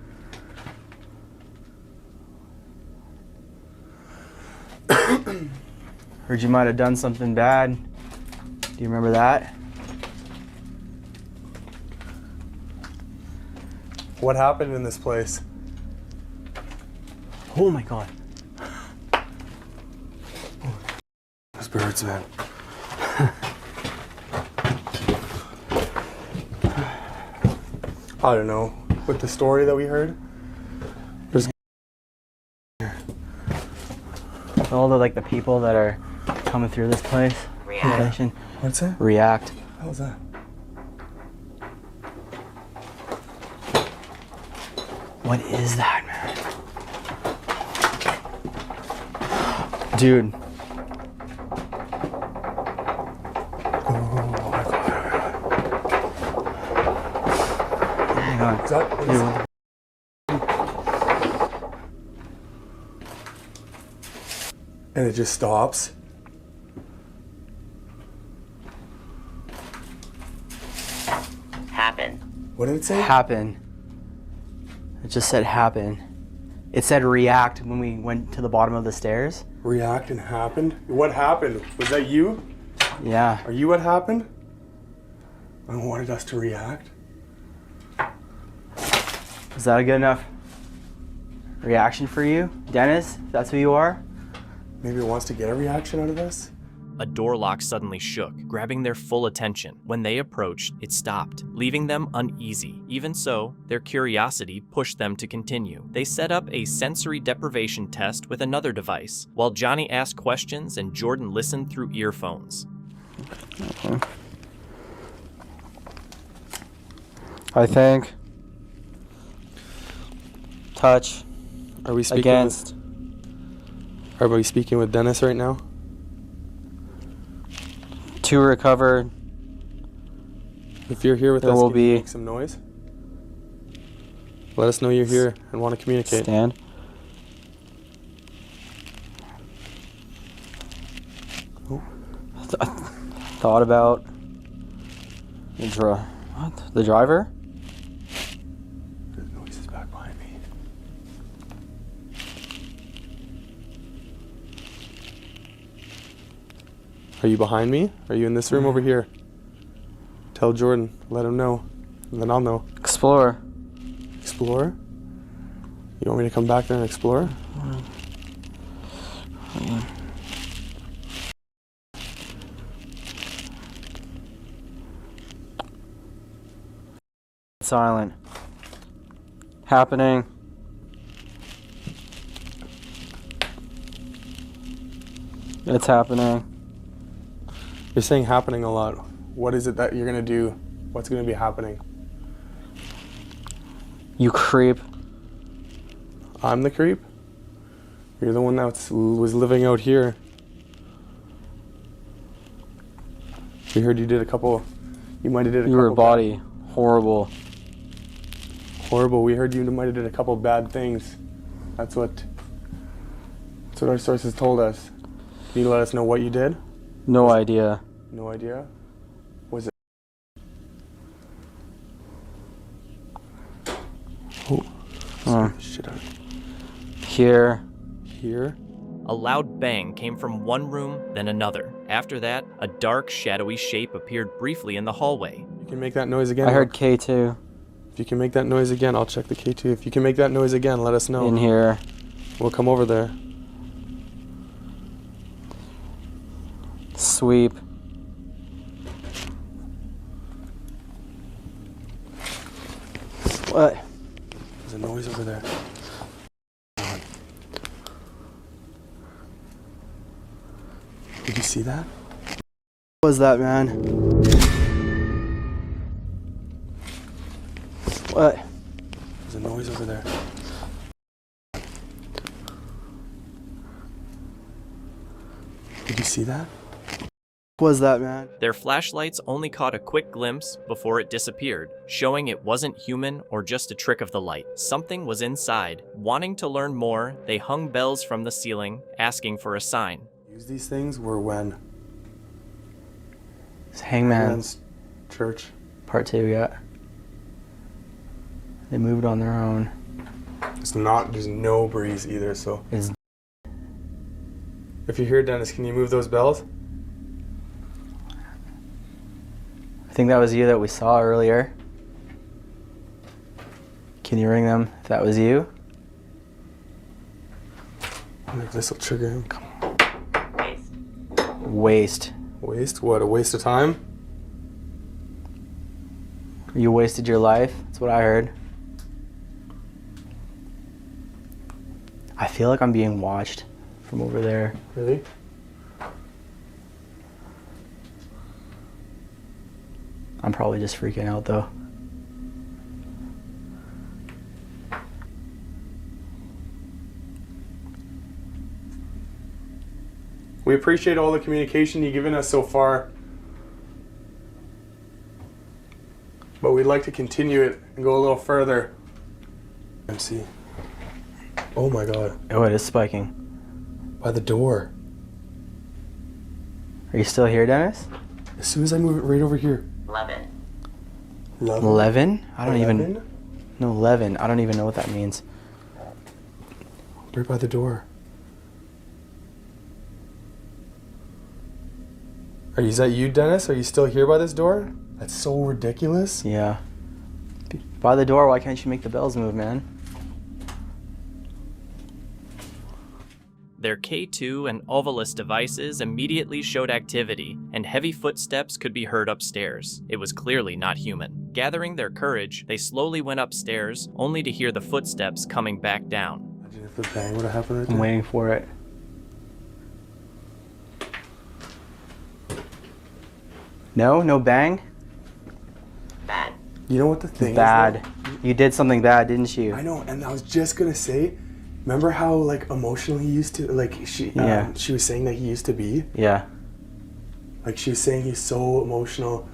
Heard you might have done something bad. Do you remember that? What happened in this place? Oh my god. Those birds, man. I don't know. With the story that we heard, there's All the like the people that are coming through this place. React. What's that? React. How's that? What is that, man? Dude. Hang on. Is that, Dude, and it just stops. happen. What did it say? Happen. It just said happen. It said react when we went to the bottom of the stairs. React and happened? What happened? Was that you? Yeah. Are you what happened? I wanted us to react. Is that a good enough reaction for you, Dennis? If that's who you are? Maybe it wants to get a reaction out of us? A door lock suddenly shook, grabbing their full attention. When they approached, it stopped, leaving them uneasy. Even so, their curiosity pushed them to continue. They set up a sensory deprivation test with another device, while Johnny asked questions and Jordan listened through earphones. Okay. I think. Touch. Are we speaking against. Are we speaking with Dennis right now? To recover. If you're here with there us, will can you be make some noise? Let us know you're here and want to communicate. Stand. Oh. Thought about the driver? There's noises back behind me. Are you behind me? Are you in this room over here? Tell Jordan. Let him know. And then I'll know. Explore. Explore? You want me to come back there and explore? Silent. Happening. It's happening. You're saying happening a lot. What is it that you're gonna do? What's gonna be happening? You creep. I'm the creep? You're the one that was living out here. We heard you did a couple. You might have did a couple. You were a body. Horrible. Horrible. We heard you might have did a couple bad things. That's what our sources told us. Can you let us know what you did? No idea. No idea? Was it? Oh. Shit out. Here. Here? A loud bang came from one room, then another. After that, a dark, shadowy shape appeared briefly in the hallway. You can make that noise again. I heard K2. If you can make that noise again, I'll check the K2. If you can make that noise again, let us know. In here. We'll come over there. Sweep. What? There's a noise over there. Did you see that? What was that, man? What? There's a noise over there. Did you see that? What was that, man? Their flashlights only caught a quick glimpse before it disappeared, showing it wasn't human or just a trick of the light. Something was inside. Wanting to learn more, they hung bells from the ceiling, asking for a sign. Use these things were when? It's Hangman's church. Part 2, yeah. They moved on their own. It's not, there's no breeze either, so. It's If you're here, Dennis, can you move those bells? I think that was you that we saw earlier. Can you ring them if that was you? Maybe this will trigger him. Come on. Waste. Waste? What, a waste of time? You wasted your life? That's what I heard. I feel like I'm being watched from over there. Really? I'm probably just freaking out though. We appreciate all the communication you've given us so far, but we'd like to continue it and go a little further. And see. Oh my god. Oh, it is spiking. By the door. Are you still here, Dennis? As soon as I move it right over here. 11. 11? 11? I don't 11? even... No, 11. I don't even know what that means. Right by the door. Is that you, Dennis? Are you still here by this door? That's so ridiculous. Yeah. By the door, why can't you make the bells move, man? Their K2 and Ovilus devices immediately showed activity, and heavy footsteps could be heard upstairs. It was clearly not human. Gathering their courage, they slowly went upstairs, only to hear the footsteps coming back down. Imagine if the bang would have happened right there. I'm waiting for it. No? No bang? Bad. You know what the thing is? Bad. You did something bad, didn't you? I know, and I was just gonna say, remember how like emotional he used to, like she was saying that he used to be? Yeah. Like she was saying he's so emotional.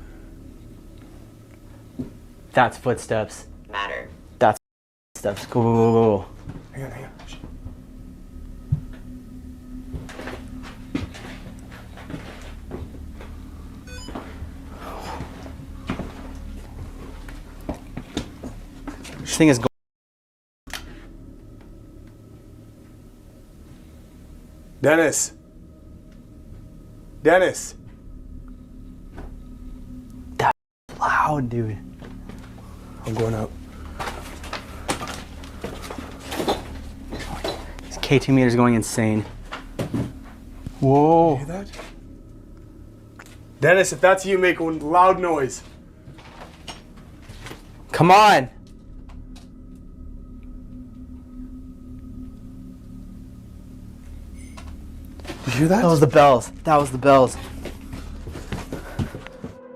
That's footsteps. Matter. That's footsteps. Go, go, go, go. Hang on, hang on. This thing is going. Dennis! Dennis! That's loud, dude. I'm going up. This K2 meter's going insane. Whoa. You hear that? Dennis, if that's you, make a loud noise. Come on! Did you hear that? That was the bells. That was the bells.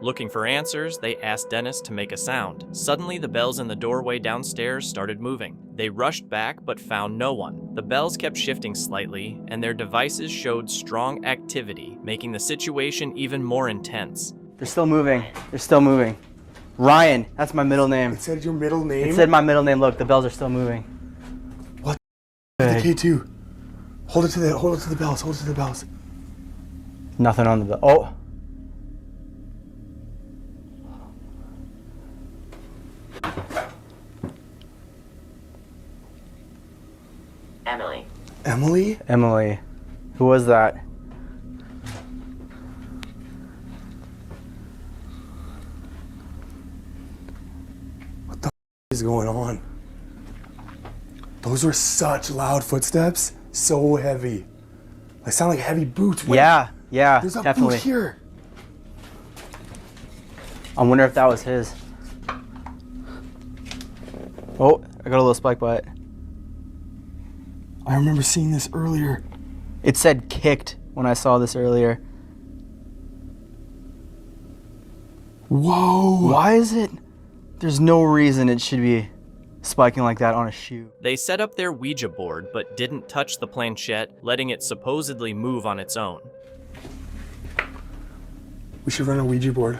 Looking for answers, they asked Dennis to make a sound. Suddenly, the bells in the doorway downstairs started moving. They rushed back but found no one. The bells kept shifting slightly, and their devices showed strong activity, making the situation even more intense. They're still moving. They're still moving. Ryan, that's my middle name. It said your middle name? It said my middle name. Look, the bells are still moving. What the K2? Hold it to the bells, hold it to the bells. Nothing on the bell. Oh. Emily. Emily? Emily. Who was that? What the is going on? Those were such loud footsteps. So heavy. They sound like heavy boots. Wait, yeah, there's a definitely. boot here. I wonder if that was his. Oh, I got a little spike by it. I remember seeing this earlier. It said kicked when I saw this earlier. Whoa! Why is it? There's no reason it should be spiking like that on a shoe. They set up their Ouija board but didn't touch the planchette, letting it supposedly move on its own. We should run a Ouija board.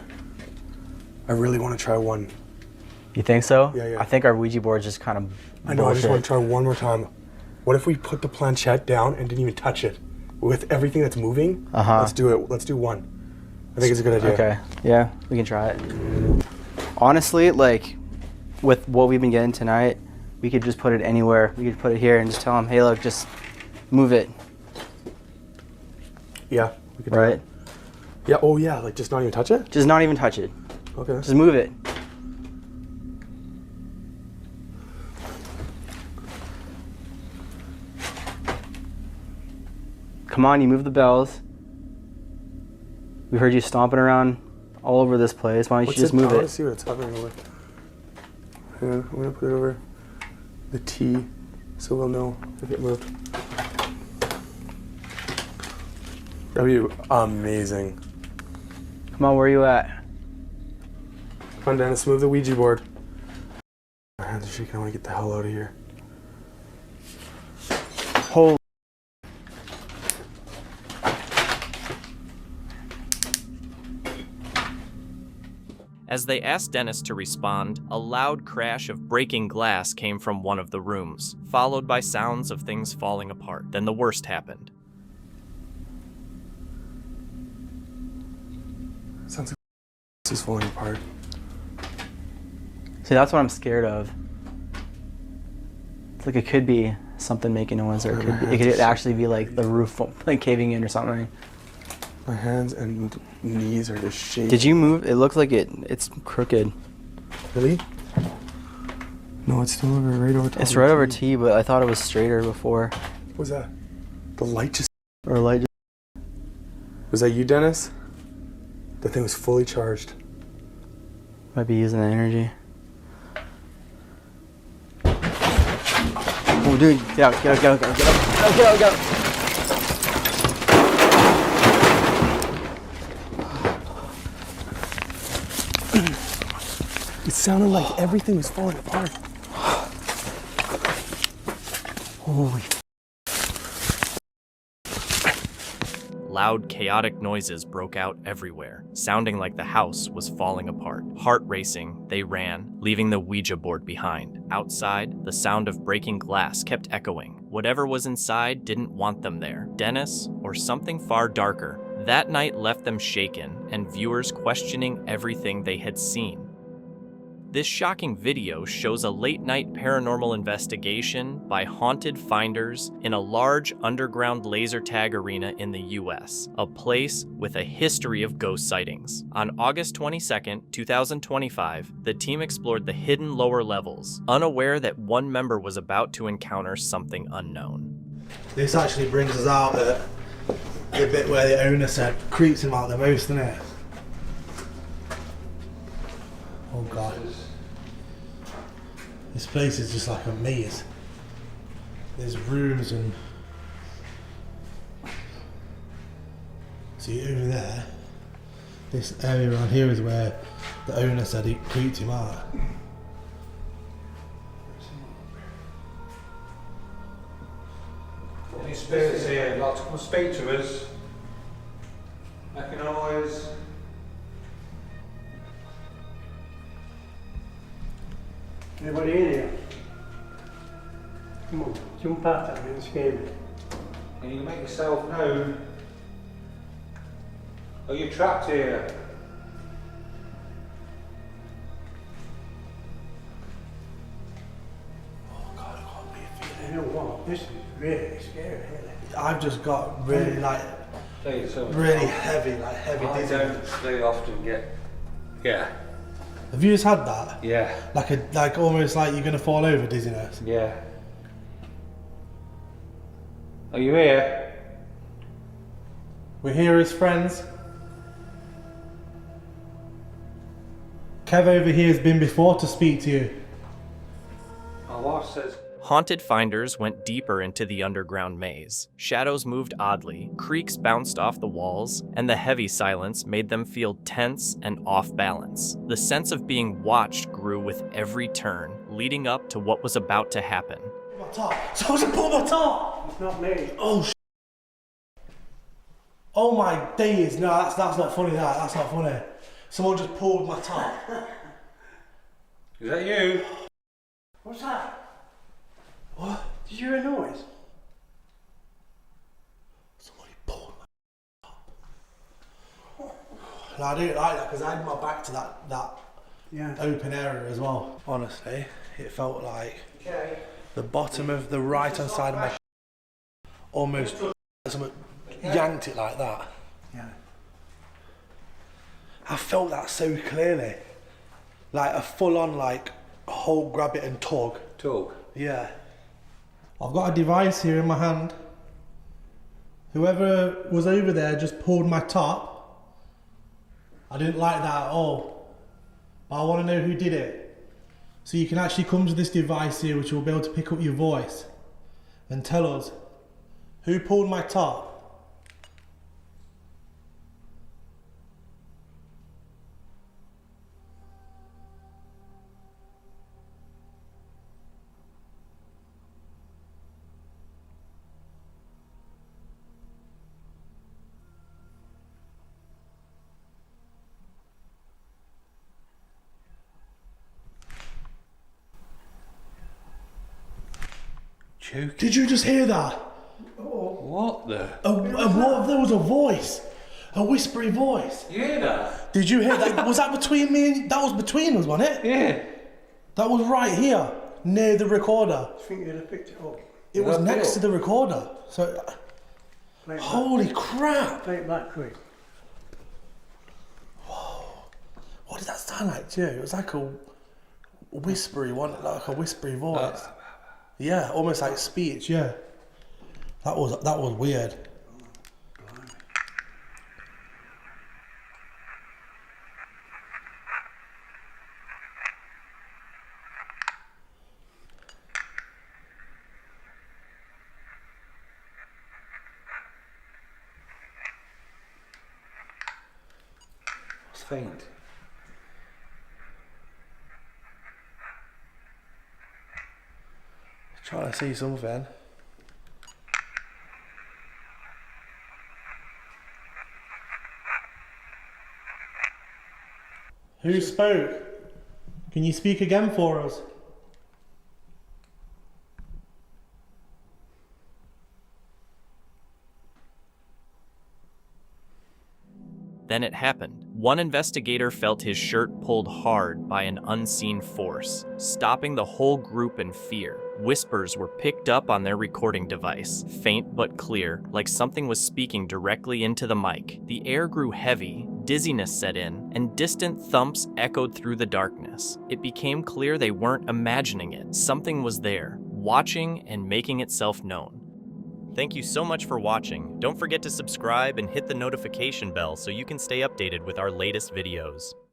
I really want to try one. You think so? Yeah. I think our Ouija board is just kind of I know, I just want to try one more time. What if we put the planchette down and didn't even touch it? With everything that's moving, let's do it. Let's do one. I think it's a good idea. Okay, yeah, we can try it. Honestly, like, with what we've been getting tonight, we could just put it anywhere. We could put it here and just tell them, hey, look, just move it. Yeah. We could Right? Yeah, oh yeah, like just not even touch it? Just not even touch it. Okay. Just move it. Come on, you move the bells. We heard you stomping around all over this place. Why don't you just move I want it? to see what it's hovering over. Hang on, I'm gonna put it over the T so we'll know if it moved. That'd be amazing. Come on, where are you at? Come on, Dennis, move the Ouija board. My hands are shaking. I want to get the hell out of here. Holy. As they asked Dennis to respond, a loud crash of breaking glass came from one of the rooms, followed by sounds of things falling apart. Then the worst happened. Sounds like this is falling apart. See, that's what I'm scared of. It's like it could be something making noise, or it could actually be like the roof like caving in or something. My hands and knees are just shaking. Did you move? It looks like it's crooked. Really? No, it's still over right over top. It's right over T, but I thought it was straighter before. What was that? The light just... Or light just... Was that you, Dennis? The thing was fully charged. Might be using the energy. Oh, dude, get out, get out, get out, get out, get out, get out, get out. It sounded like everything was falling apart. Holy. Loud, chaotic noises broke out everywhere, sounding like the house was falling apart. Heart racing, they ran, leaving the Ouija board behind. Outside, the sound of breaking glass kept echoing. Whatever was inside didn't want them there. Dennis, or something far darker. That night left them shaken, and viewers questioning everything they had seen. This shocking video shows a late-night paranormal investigation by haunted finders in a large underground laser tag arena in the US, a place with a history of ghost sightings. On August 22, 2025, the team explored the hidden lower levels, unaware that one member was about to encounter something unknown. This actually brings us out at the bit where the owner said creeps him out the most, doesn't it? Oh God. This place is just like a maze. There's rooms and... See over there, this area around here is where the owner said he creeped him out. Any spirits here, like to come speak to us? I can always... Anybody in here? Come on, jump out at me and scare me. Can you make yourself known? Are you trapped here? You know what? This is really scary. I've just got really really heavy I don't very often get... Yeah. Have you just had that? Yeah. Like almost like you're gonna fall over dizziness? Yeah. Are you here? We're here as friends. Kev over here has been before to speak to you. My wife says... Haunted finders went deeper into the underground maze. Shadows moved oddly, creaks bounced off the walls, and the heavy silence made them feel tense and off balance. The sense of being watched grew with every turn, leading up to what was about to happen. My top! Someone's pulled my top! It's not me. Oh Oh my days! No, that's not funny. That's not funny. Someone just pulled my top. Is that you? What's that? What? Did you hear a noise? Somebody pulled my top. No, I didn't like that because I had my back to that open area as well. Honestly, it felt like the bottom of the right hand side of my almost something yanked it like that. Yeah. I felt that so clearly. Like a full-on, like, hold, grab it and tug. Tug? Yeah. I've got a device here in my hand. Whoever was over there just pulled my top. I didn't like that at all. But I want to know who did it. So you can actually come to this device here which will be able to pick up your voice and tell us who pulled my top. Did you just hear that? What the? There was a voice, a whispery voice. You hear that? Did you hear that? Was that between me and that was between us, wasn't it? Yeah. That was right here, near the recorder. I think you'd have picked it up. It was next to the recorder. So, Play it holy back. crap! Play it back quick. What did that sound like to you? It was like a whispery one, like a whispery voice. Yeah, almost like speech. Yeah, that was weird. It's faint. Trying to see something. Who spoke? Can you speak again for us? Then it happened. One investigator felt his shirt pulled hard by an unseen force, stopping the whole group in fear. Whispers were picked up on their recording device, faint but clear, like something was speaking directly into the mic. The air grew heavy, dizziness set in, and distant thumps echoed through the darkness. It became clear they weren't imagining it. Something was there, watching and making itself known. Thank you so much for watching. Don't forget to subscribe and hit the notification bell so you can stay updated with our latest videos.